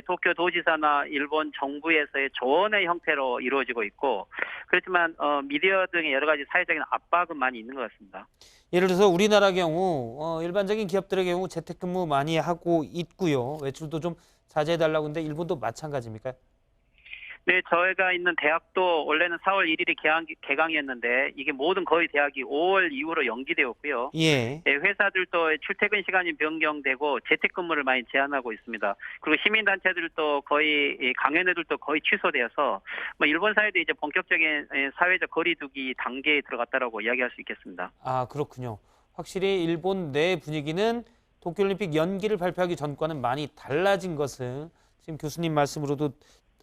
[SPEAKER 2] 도쿄 도지사나 일본 정부에서의 조언의 형태로 이루어지고 있고 그렇지만 미디어 등의 여러 가지 사회적인 압박은 많이 있는 것 같습니다.
[SPEAKER 1] 예를 들어서 우리나라 경우 일반적인 기업들의 경우 재택근무 많이 하고 있고요. 외출도 좀 자제해달라고 하는데 일본도 마찬가지입니까?
[SPEAKER 2] 네, 저희가 있는 대학도 원래는 4월 1일이 개강이었는데 이게 모든 거의 대학이 5월 이후로 연기되었고요.
[SPEAKER 1] 예.
[SPEAKER 2] 네, 회사들도 출퇴근 시간이 변경되고 재택근무를 많이 제한하고 있습니다. 그리고 시민단체들도 거의 강연회들도 거의 취소되어서 일본 사회도 이제 본격적인 사회적 거리두기 단계에 들어갔다라고 이야기할 수 있겠습니다.
[SPEAKER 1] 그렇군요. 확실히 일본 내 분위기는 도쿄올림픽 연기를 발표하기 전과는 많이 달라진 것을 지금 교수님 말씀으로도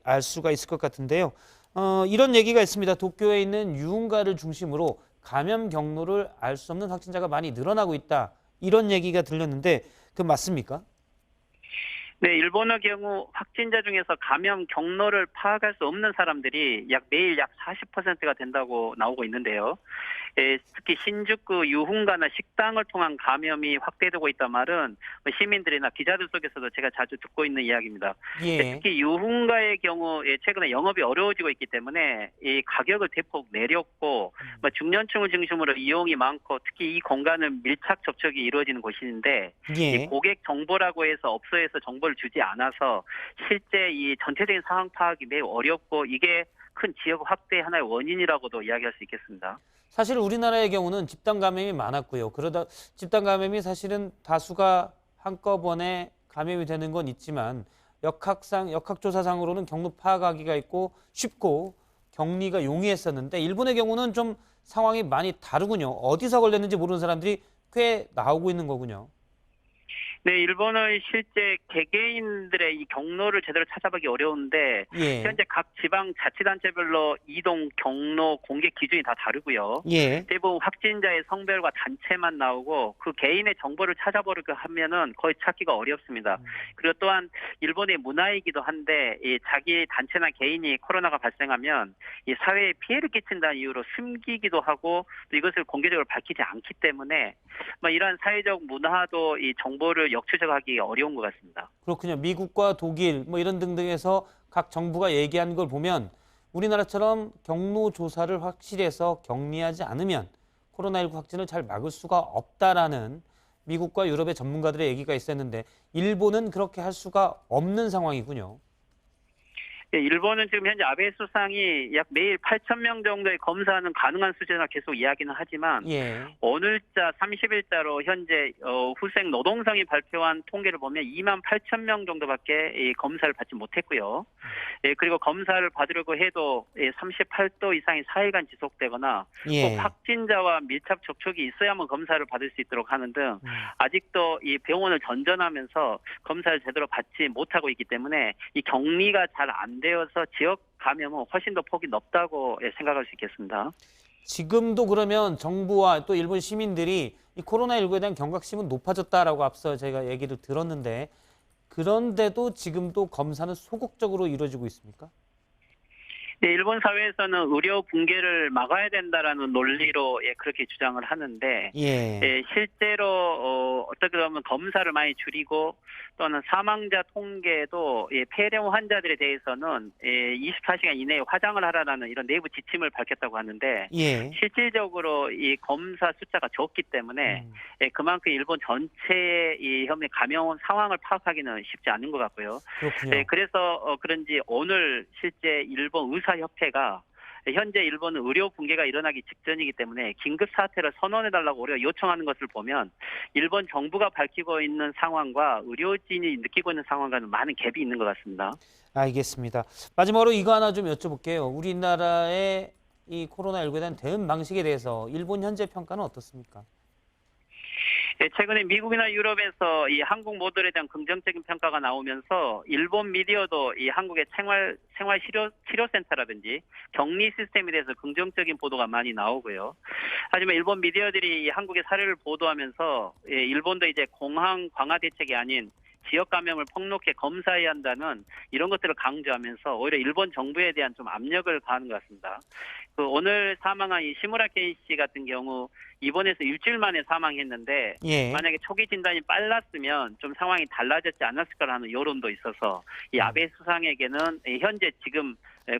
[SPEAKER 1] 알 수가 있을 것 같은데요. 이런 얘기가 있습니다. 도쿄에 있는 유흥가를 중심으로 감염 경로를 알 수 없는 확진자가 많이 늘어나고 있다. 이런 얘기가 들렸는데 그 맞습니까?
[SPEAKER 2] 네, 일본의 경우 확진자 중에서 감염 경로를 파악할 수 없는 사람들이 매일 약 40%가 된다고 나오고 있는데요. 특히 신주쿠 유흥가나 식당을 통한 감염이 확대되고 있단 말은 시민들이나 기자들 속에서도 제가 자주 듣고 있는 이야기입니다.
[SPEAKER 1] 예.
[SPEAKER 2] 특히 유흥가의 경우 최근에 영업이 어려워지고 있기 때문에 이 가격을 대폭 내렸고 중년층을 중심으로 이용이 많고 특히 이 공간은 밀착 접촉이 이루어지는 곳인데 이 고객 정보라고 해서 업소에서 정보를 주지 않아서 실제 이 전체적인 상황 파악이 매우 어렵고 이게 큰 지역 확대 하나의 원인이라고도 이야기할 수 있겠습니다.
[SPEAKER 1] 사실 우리나라의 경우는 집단 감염이 많았고요. 그러다 집단 감염이 사실은 다수가 한꺼번에 감염이 되는 건 있지만 역학조사상으로는 경로 파악하기가 있고 쉽고 격리가 용이했었는데 일본의 경우는 좀 상황이 많이 다르군요. 어디서 걸렸는지 모르는 사람들이 꽤 나오고 있는 거군요.
[SPEAKER 2] 네, 일본은 실제 개개인들의 이 경로를 제대로 찾아보기 어려운데 현재 각 지방 자치단체별로 이동 경로 공개 기준이 다 다르고요. 대부분 확진자의 성별과 단체만 나오고 그 개인의 정보를 찾아보려고 하면은 거의 찾기가 어렵습니다. 그리고 또한 일본의 문화이기도 한데 이 자기 단체나 개인이 코로나가 발생하면 이 사회에 피해를 끼친다는 이유로 숨기기도 하고 또 이것을 공개적으로 밝히지 않기 때문에 이러한 사회적 문화도 이 정보를 역추적하기 어려운 것 같습니다.
[SPEAKER 1] 그렇군요. 미국과 독일 이런 등등에서 각 정부가 얘기한 걸 보면 우리나라처럼 경로 조사를 확실히 해서 격리하지 않으면 코로나19 확진을 잘 막을 수가 없다라는 미국과 유럽의 전문가들의 얘기가 있었는데 일본은 그렇게 할 수가 없는 상황이군요.
[SPEAKER 2] 일본은 지금 현재 아베 수상이 약 매일 8,000명 정도의 검사는 가능한 수준이라 계속 이야기는 하지만 오늘자 30일자로 현재 후생 노동성이 발표한 통계를 보면 28,000명 정도밖에 검사를 받지 못했고요. 그리고 검사를 받으려고 해도 38도 이상이 4일간 지속되거나 꼭 확진자와 밀착 접촉이 있어야만 검사를 받을 수 있도록 하는 등 아직도 이 병원을 전전하면서 검사를 제대로 받지 못하고 있기 때문에 이 격리가 잘 안 되어서 지역 감염은 훨씬 더 폭이 높다고 생각할 수 있겠습니다.
[SPEAKER 1] 지금도 그러면 정부와 또 일본 시민들이 이 코로나19에 대한 경각심은 높아졌다라고 앞서 제가 얘기를 들었는데 그런데도 지금도 검사는 소극적으로 이루어지고 있습니까?
[SPEAKER 2] 네, 일본 사회에서는 의료 붕괴를 막아야 된다라는 논리로 그렇게 주장을 하는데 실제로 어떻게 보면 검사를 많이 줄이고 또는 사망자 통계도 폐렴 환자들에 대해서는 24시간 이내에 화장을 하라는 이런 내부 지침을 밝혔다고 하는데 실질적으로 이 검사 숫자가 적기 때문에 그만큼 일본 전체의 이 혐의 감염 상황을 파악하기는 쉽지 않은 것 같고요. 그래서 그런지 오늘 실제 일본 의사협회가 현재 일본은 의료 붕괴가 일어나기 직전이기 때문에 긴급 사태를 선언해달라고 우리가 요청하는 것을 보면 일본 정부가 밝히고 있는 상황과 의료진이 느끼고 있는 상황과는 많은 갭이 있는 것 같습니다.
[SPEAKER 1] 알겠습니다. 마지막으로 이거 하나 좀 여쭤볼게요. 우리나라의 이 코로나19에 대한 대응 방식에 대해서 일본 현재 평가는 어떻습니까?
[SPEAKER 2] 최근에 미국이나 유럽에서 이 한국 모델에 대한 긍정적인 평가가 나오면서 일본 미디어도 이 한국의 생활 치료센터라든지 격리 시스템에 대해서 긍정적인 보도가 많이 나오고요. 하지만 일본 미디어들이 한국의 사례를 보도하면서 일본도 이제 공항 강화 대책이 아닌 지역 감염을 폭넓게 검사해야 한다는 이런 것들을 강조하면서 오히려 일본 정부에 대한 좀 압력을 가하는 것 같습니다. 그 오늘 사망한 이 시무라 켄 씨 같은 경우 입원해서 일주일 만에 사망했는데
[SPEAKER 1] 예.
[SPEAKER 2] 만약에 초기 진단이 빨랐으면 좀 상황이 달라졌지 않았을 거라는 여론도 있어서 이 아베 수상에게는 현재 지금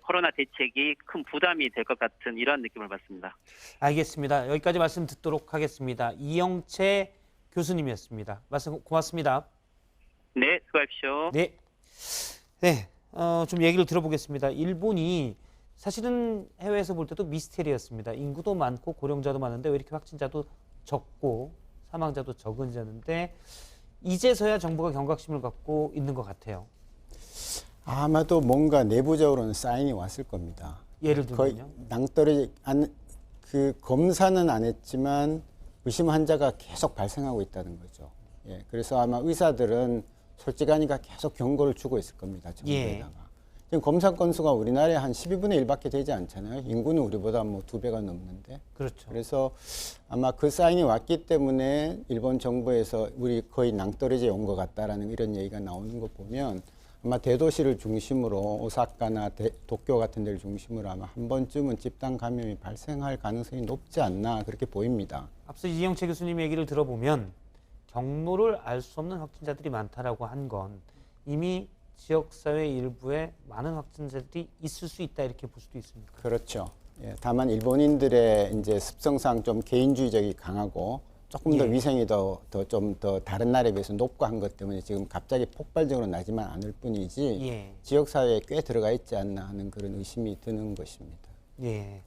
[SPEAKER 2] 코로나 대책이 큰 부담이 될 것 같은 이런 느낌을 받습니다.
[SPEAKER 1] 알겠습니다. 여기까지 말씀 듣도록 하겠습니다. 이영채 교수님이었습니다. 말씀 고맙습니다.
[SPEAKER 2] 네, 수고하십시오.
[SPEAKER 1] 네. 네. 좀 얘기를 들어보겠습니다. 일본이 사실은 해외에서 볼 때도 미스테리였습니다. 인구도 많고 고령자도 많은데 왜 이렇게 확진자도 적고 사망자도 적은지였는데 이제서야 정부가 경각심을 갖고 있는 것 같아요.
[SPEAKER 17] 아마도 뭔가 내부적으로는 사인이 왔을 겁니다.
[SPEAKER 1] 예를
[SPEAKER 17] 거의
[SPEAKER 1] 들면요?
[SPEAKER 17] 낭떠러지 그 검사는 안 했지만 의심 환자가 계속 발생하고 있다는 거죠. 예, 그래서 아마 의사들은 솔직하니까 계속 경고를 주고 있을 겁니다. 정부에다가. 지금 검사 건수가 우리나라에 한 12분의 1밖에 되지 않잖아요. 인구는 우리보다 뭐 2배가 넘는데.
[SPEAKER 1] 그렇죠.
[SPEAKER 17] 그래서 아마 그 사인이 왔기 때문에 일본 정부에서 우리 거의 낭떠러지에 온 것 같다라는 이런 얘기가 나오는 거 보면 아마 대도시를 중심으로 오사카나 도쿄 같은 데를 중심으로 아마 한 번쯤은 집단 감염이 발생할 가능성이 높지 않나 그렇게 보입니다.
[SPEAKER 1] 앞서 이영채 교수님 얘기를 들어보면 경로를 알 수 없는 확진자들이 많다라고 한 건 이미 지역사회 일부에 많은 확진자들이 있을 수 있다 이렇게 볼 수도 있습니까?
[SPEAKER 17] 그렇죠. 예, 다만 일본인들의 이제 습성상 좀 개인주의적이 강하고 조금 더 위생이 좀 더 다른 나라에 비해서 높고 한 것 때문에 지금 갑자기 폭발적으로 나지만 않을 뿐이지 지역사회에 꽤 들어가 있지 않나 하는 그런 의심이 드는 것입니다.
[SPEAKER 1] 예.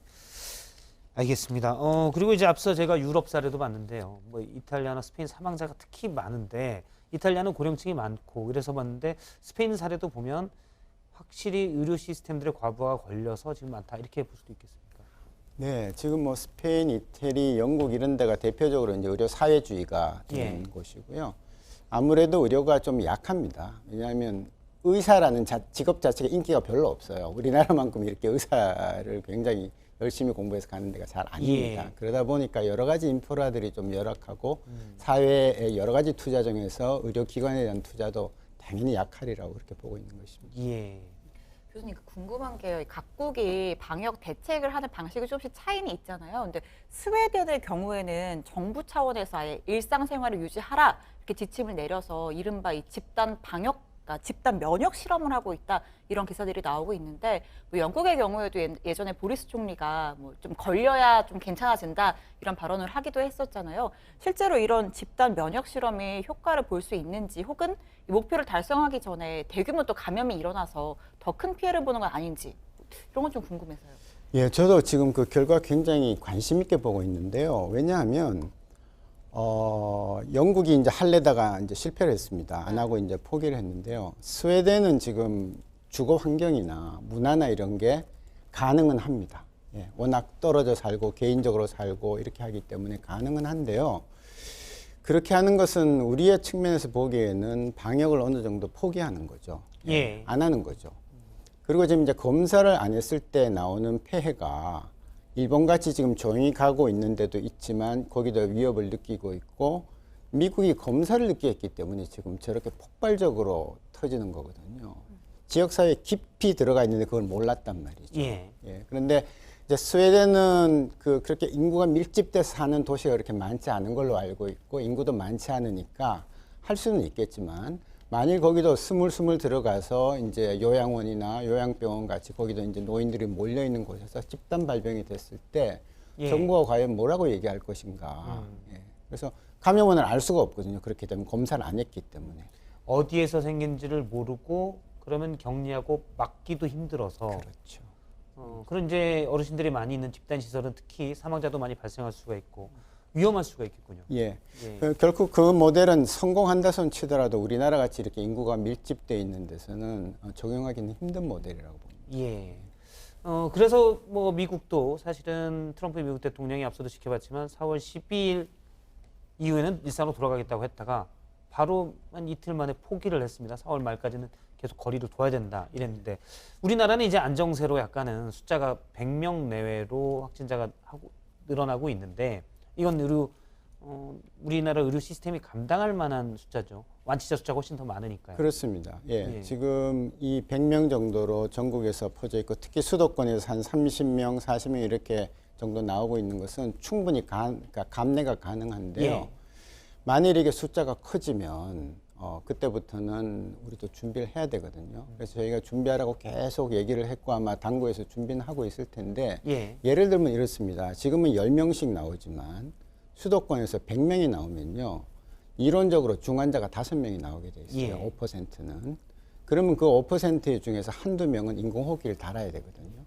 [SPEAKER 1] 알겠습니다. 그리고 이제 앞서 제가 유럽 사례도 봤는데요. 뭐 이탈리아나 스페인 사망자가 특히 많은데 이탈리아는 고령층이 많고 그래서 봤는데 스페인 사례도 보면 확실히 의료 시스템들의 과부하가 걸려서 지금 많다 이렇게 볼 수도 있겠습니까?
[SPEAKER 17] 네, 지금 뭐 스페인, 이태리, 영국 이런 데가 대표적으로 이제 의료 사회주의가 되는 곳이고요. 아무래도 의료가 좀 약합니다. 왜냐하면 의사라는 직업 자체가 인기가 별로 없어요. 우리나라만큼 이렇게 의사를 굉장히 열심히 공부해서 가는 데가 잘 아닙니다. 그러다 보니까 여러 가지 인프라들이 좀 열악하고 사회의 여러 가지 투자 중에서 의료기관에 대한 투자도 당연히 약하리라고 그렇게 보고 있는 것입니다.
[SPEAKER 1] 예.
[SPEAKER 3] 교수님 궁금한 게요. 각국이 방역 대책을 하는 방식이 조금씩 차이는 있잖아요. 근데 스웨덴의 경우에는 정부 차원에서 아예 일상생활을 유지하라 이렇게 지침을 내려서 이른바 이 집단 방역 그러니까 집단 면역 실험을 하고 있다 이런 기사들이 나오고 있는데 뭐 영국의 경우에도 예전에 보리스 총리가 뭐 좀 걸려야 좀 괜찮아진다 이런 발언을 하기도 했었잖아요. 실제로 이런 집단 면역 실험이 효과를 볼 수 있는지 혹은 이 목표를 달성하기 전에 대규모 또 감염이 일어나서 더 큰 피해를 보는 건 아닌지 이런 건 좀 궁금해서요.
[SPEAKER 17] 예, 저도 지금 그 결과 굉장히 관심 있게 보고 있는데요. 왜냐하면 영국이 이제 할래다가 이제 실패를 했습니다. 안 하고 이제 포기를 했는데요. 스웨덴은 지금 주거 환경이나 문화나 이런 게 가능은 합니다. 예, 워낙 떨어져 살고 개인적으로 살고 이렇게 하기 때문에 가능은 한데요. 그렇게 하는 것은 우리의 측면에서 보기에는 방역을 어느 정도 포기하는 거죠. 예, 안 하는 거죠. 그리고 지금 이제 검사를 안 했을 때 나오는 폐해가 일본같이 지금 조용히 가고 있는 데도 있지만 거기도 위협을 느끼고 있고 미국이 검사를 늦게 했기 때문에 지금 저렇게 폭발적으로 터지는 거거든요. 지역사회에 깊이 들어가 있는데 그걸 몰랐단 말이죠. 예, 그런데 이제 스웨덴은 그렇게 인구가 밀집돼서 사는 도시가 그렇게 많지 않은 걸로 알고 있고 인구도 많지 않으니까 할 수는 있겠지만 만일 거기도 스물스물 들어가서 이제 요양원이나 요양병원 같이 거기도 이제 노인들이 몰려 있는 곳에서 집단 발병이 됐을 때 정부가 과연 뭐라고 얘기할 것인가. 그래서 감염원을 알 수가 없거든요. 그렇게 되면 검사를 안 했기 때문에.
[SPEAKER 1] 어디에서 생긴지를 모르고 그러면 격리하고 막기도 힘들어서.
[SPEAKER 17] 그렇죠.
[SPEAKER 1] 그런 이제 어르신들이 많이 있는 집단 시설은 특히 사망자도 많이 발생할 수가 있고 위험할 수가 있겠군요.
[SPEAKER 17] 예. 결국 그 모델은 성공한다 손 치더라도 우리나라 같이 이렇게 인구가 밀집돼 있는 데서는 적용하기는 힘든 모델이라고 봅니다.
[SPEAKER 1] 예. 그래서 뭐 미국도 사실은 트럼프 미국 대통령이 앞서도 지켜봤지만 4월 12일 이후에는 일상으로 돌아가겠다고 했다가 바로 한 이틀 만에 포기를 했습니다. 4월 말까지는 계속 거리를 둬야 된다 이랬는데 우리나라는 이제 안정세로 약간은 숫자가 100명 내외로 확진자가 늘어나고 있는데 이건 의료 우리나라 의료 시스템이 감당할 만한 숫자죠. 완치자 숫자가 훨씬 더 많으니까요.
[SPEAKER 17] 그렇습니다. 예,
[SPEAKER 1] 예.
[SPEAKER 17] 지금 이 100명 정도로 전국에서 퍼져 있고 특히 수도권에서 한 30명, 40명 이렇게 정도 나오고 있는 것은 충분히 그러니까 감내가 가능한데요.
[SPEAKER 1] 예.
[SPEAKER 17] 만일 이게 숫자가 커지면 그때부터는 우리도 준비를 해야 되거든요. 그래서 저희가 준비하라고 계속 얘기를 했고 아마 당국에서 준비는 하고 있을 텐데
[SPEAKER 1] 예.
[SPEAKER 17] 예를 들면 이렇습니다. 지금은 10명씩 나오지만 수도권에서 100명이 나오면요. 이론적으로 중환자가 5명이 나오게 돼 있어요.
[SPEAKER 1] 예.
[SPEAKER 17] 5%는. 그러면 그 5% 중에서 한두 명은 인공호흡기를 달아야 되거든요.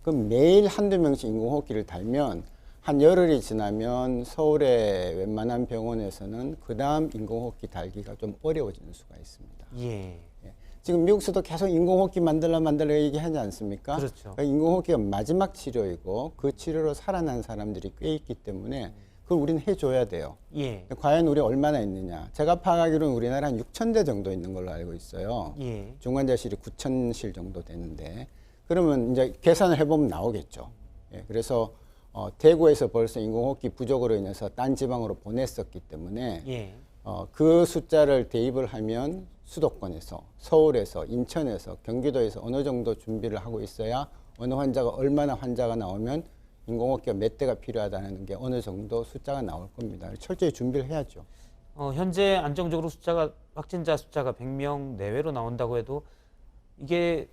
[SPEAKER 17] 그럼 매일 한두 명씩 인공호흡기를 달면 한 열흘이 지나면 서울의 웬만한 병원에서는 그 다음 인공호흡기 달기가 좀 어려워지는 수가 있습니다.
[SPEAKER 1] 예.
[SPEAKER 17] 예. 지금 미국에서도 계속 인공호흡기 만들라 얘기하지 않습니까?
[SPEAKER 1] 그렇죠.
[SPEAKER 17] 그러니까 인공호흡기가 마지막 치료이고 그 치료로 살아난 사람들이 꽤 있기 때문에 그걸 우리는 해줘야 돼요.
[SPEAKER 1] 예.
[SPEAKER 17] 과연 우리 얼마나 있느냐? 제가 파악하기로는 우리나라 한 6,000대 정도 있는 걸로 알고 있어요.
[SPEAKER 1] 예.
[SPEAKER 17] 중환자실이 9,000실 정도 되는데 그러면 이제 계산을 해보면 나오겠죠. 예. 그래서 대구에서 벌써 인공호흡기 부족으로 인해서 딴 지방으로 보냈었기 때문에
[SPEAKER 1] 예.
[SPEAKER 17] 그 숫자를 대입을 하면 수도권에서, 서울에서, 인천에서, 경기도에서 어느 정도 준비를 하고 있어야 어느 환자가 얼마나 환자가 나오면 인공호흡기가 몇 대가 필요하다는 게 어느 정도 숫자가 나올 겁니다. 철저히 준비를 해야죠.
[SPEAKER 1] 현재 안정적으로 확진자 숫자가 100명 내외로 나온다고 해도 이게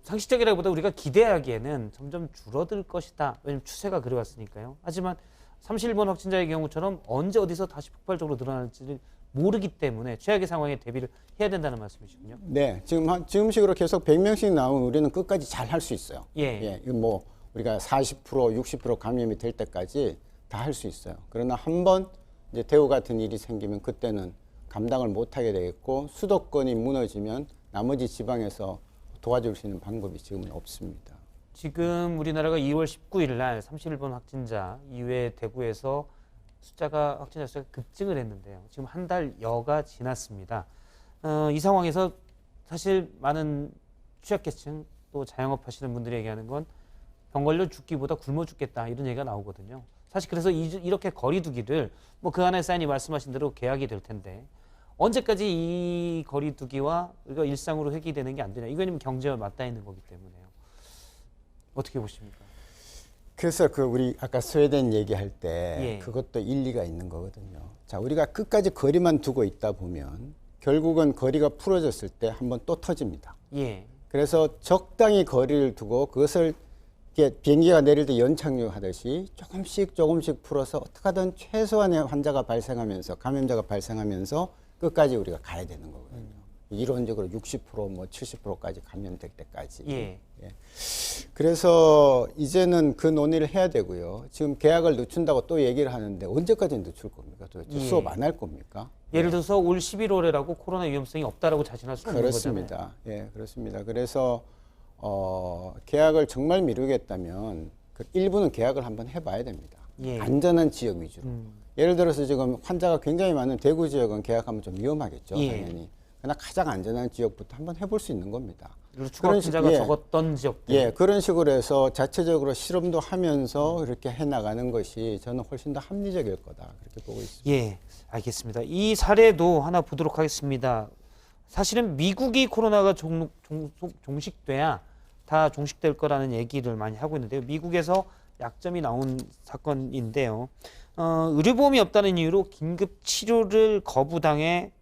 [SPEAKER 1] 상식적이라기보다 우리가 기대하기에는 점점 줄어들 것이다. 왜냐하면 추세가 그래왔으니까요. 하지만 31번 확진자의 경우처럼 언제 어디서 다시 폭발적으로 늘어날지를 모르기 때문에 최악의 상황에 대비를 해야 된다는 말씀이시군요.
[SPEAKER 17] 네, 지금식으로 계속 100명씩 나오면 우리는 끝까지 잘 할 수 있어요.
[SPEAKER 1] 예.
[SPEAKER 17] 이거 뭐 우리가 40%, 60% 감염이 될 때까지 다 할 수 있어요. 그러나 한번 이제 대우 같은 일이 생기면 그때는 감당을 못하게 되겠고 수도권이 무너지면 나머지 지방에서 도와줄 수 있는 방법이 지금은 없습니다.
[SPEAKER 1] 지금 우리나라가 2월 19일 날 31번 확진자 이후에 대구에서 확진자 숫자가 급증을 했는데요. 지금 한 달여가 지났습니다. 이 상황에서 사실 많은 취약계층 또 자영업 하시는 분들이 얘기하는 건 병 걸려 죽기보다 굶어 죽겠다 이런 얘기가 나오거든요. 사실 그래서 이렇게 거리두기를 뭐 그 안에 사인이 말씀하신 대로 계약이 될 텐데 언제까지 이 거리두기와 우리가 일상으로 회귀되는 게 안 되냐. 이거는 경제와 맞닿아 있는 거기 때문에요. 어떻게 보십니까?
[SPEAKER 17] 그래서 우리 아까 스웨덴 얘기할 때
[SPEAKER 1] 예.
[SPEAKER 17] 그것도 일리가 있는 거거든요. 자, 우리가 끝까지 거리만 두고 있다 보면 결국은 거리가 풀어졌을 때 한번 또 터집니다.
[SPEAKER 1] 예.
[SPEAKER 17] 그래서 적당히 거리를 두고 그것을 비행기가 내릴 때 연착륙하듯이 조금씩 풀어서 어떻게 하든 최소한의 환자가 발생하면서 감염자가 발생하면서 끝까지 우리가 가야 되는 거거든요. 이론적으로 60% 뭐 70%까지 감염될 때까지.
[SPEAKER 1] 예.
[SPEAKER 17] 그래서 이제는 그 논의를 해야 되고요. 지금 계약을 늦춘다고 또 얘기를 하는데 언제까지 늦출 겁니까? 도대체 수업 안 할 겁니까?
[SPEAKER 1] 예를 들어서 올 11월에라고 코로나 위험성이 없다라고 자신할 수 없는 거잖아요.
[SPEAKER 17] 그렇습니다. 예, 그렇습니다. 그래서 계약을 정말 미루겠다면 일부는 계약을 한번 해봐야 됩니다.
[SPEAKER 1] 예.
[SPEAKER 17] 안전한 지역 위주로. 예를 들어서 지금 환자가 굉장히 많은 대구 지역은 계약하면 좀 위험하겠죠.
[SPEAKER 1] 예.
[SPEAKER 17] 당연히. 그러나 가장 안전한 지역부터 한번 해볼 수 있는 겁니다.
[SPEAKER 1] 추가 확진자가 적었던 지역들.
[SPEAKER 17] 예, 그런 식으로 해서 자체적으로 실험도 하면서 이렇게 해나가는 것이 저는 훨씬 더 합리적일 거다. 그렇게 보고 있습니다.
[SPEAKER 1] 예, 알겠습니다. 이 사례도 하나 보도록 하겠습니다. 사실은 미국이 코로나가 종식돼야 다 종식될 거라는 얘기를 많이 하고 있는데요. 미국에서 약점이 나온 사건인데요. 의료보험이 없다는 이유로 긴급 치료를 거부당해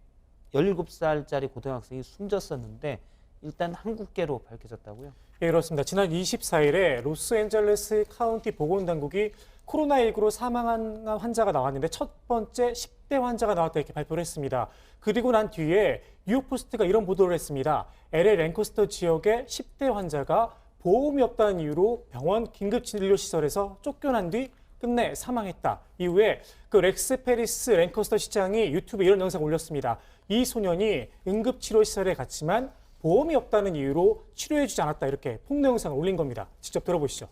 [SPEAKER 1] 17살짜리 고등학생이 숨졌었는데 일단 한국계로 밝혀졌다고요?
[SPEAKER 6] 예, 그렇습니다. 지난 24일에 로스앤젤레스 카운티 보건당국이 코로나19로 사망한 환자가 나왔는데 첫 번째 10대 환자가 나왔다 이렇게 발표를 했습니다. 그리고 난 뒤에 뉴욕포스트가 이런 보도를 했습니다. LA 랭커스터 지역의 10대 환자가 보험이 없다는 이유로 병원 긴급진료시설에서 쫓겨난 뒤 끝내 사망했다. 이후에 그 렉스 페리스 랭커스터 시장이 유튜브에 이런 영상을 올렸습니다. 이 소년이 응급치료시설에 갔지만 보험이 없다는 이유로 치료해주지 않았다. 이렇게 폭로 영상을 올린 겁니다. 직접 들어보시죠.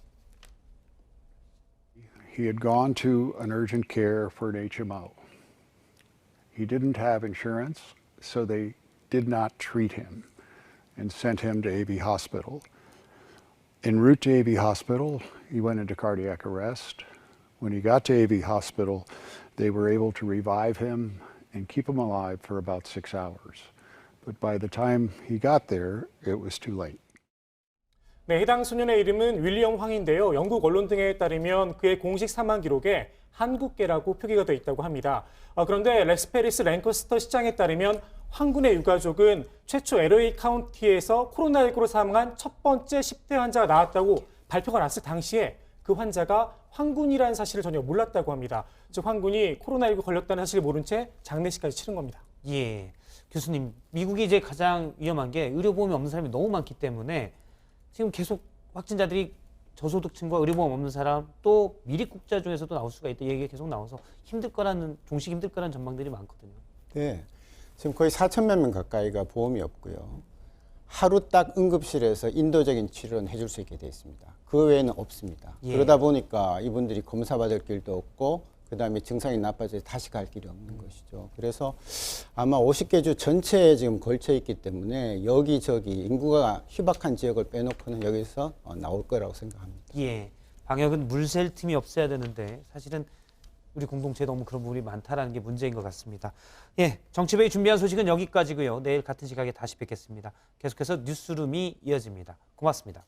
[SPEAKER 4] He had gone to an urgent care for an HMO. He didn't have insurance, so they did not treat him and sent him to AV Hospital. En route to AV Hospital, he went into cardiac arrest. When he got to AV Hospital, They were able to revive him and keep him alive for about 6 hours. But by the time he got there, it was too late.
[SPEAKER 6] 네, 해당 소년의 이름은 윌리엄 황인데요. 영국 언론 등에 따르면 그의 공식 사망 기록에 한국계라고 표기가 되어 있다고 합니다. 그런데 렉스 페리스 랭커스터 시장에 따르면 황 군의 유가족은 최초 LA 카운티에서 코로나19로 사망한 첫 번째 10대 환자가 나왔다고 발표가 났을 당시에 그 환자가 황 군이라는 사실을 전혀 몰랐다고 합니다. 즉 황 군이 코로나19 걸렸다는 사실을 모른 채 장례식까지 치른 겁니다.
[SPEAKER 1] 예, 교수님, 미국이 이제 가장 위험한 게 의료보험이 없는 사람이 너무 많기 때문에 지금 계속 확진자들이 저소득층과 의료보험 없는 사람 또 미립국자 중에서도 나올 수가 있다. 얘기가 계속 나와서 힘들 거라는 종식 힘들 거라는 전망들이 많거든요.
[SPEAKER 17] 네, 지금 거의 4천만 명 가까이가 보험이 없고요. 하루 딱 응급실에서 인도적인 치료는 해줄 수 있게 돼 있습니다. 그 외에는 없습니다.
[SPEAKER 1] 예.
[SPEAKER 17] 그러다 보니까 이분들이 검사 받을 길도 없고 그다음에 증상이 나빠져 다시 갈 길이 없는 것이죠. 그래서 아마 50개 주 전체에 지금 걸쳐 있기 때문에 여기저기 인구가 희박한 지역을 빼놓고는 여기서 나올 거라고 생각합니다.
[SPEAKER 1] 예, 방역은 물 셀 틈이 없어야 되는데 사실은 우리 공동체에 너무 그런 부분이 많다라는 게 문제인 것 같습니다. 예, 정치베이 준비한 소식은 여기까지고요. 내일 같은 시각에 다시 뵙겠습니다. 계속해서 뉴스룸이 이어집니다. 고맙습니다.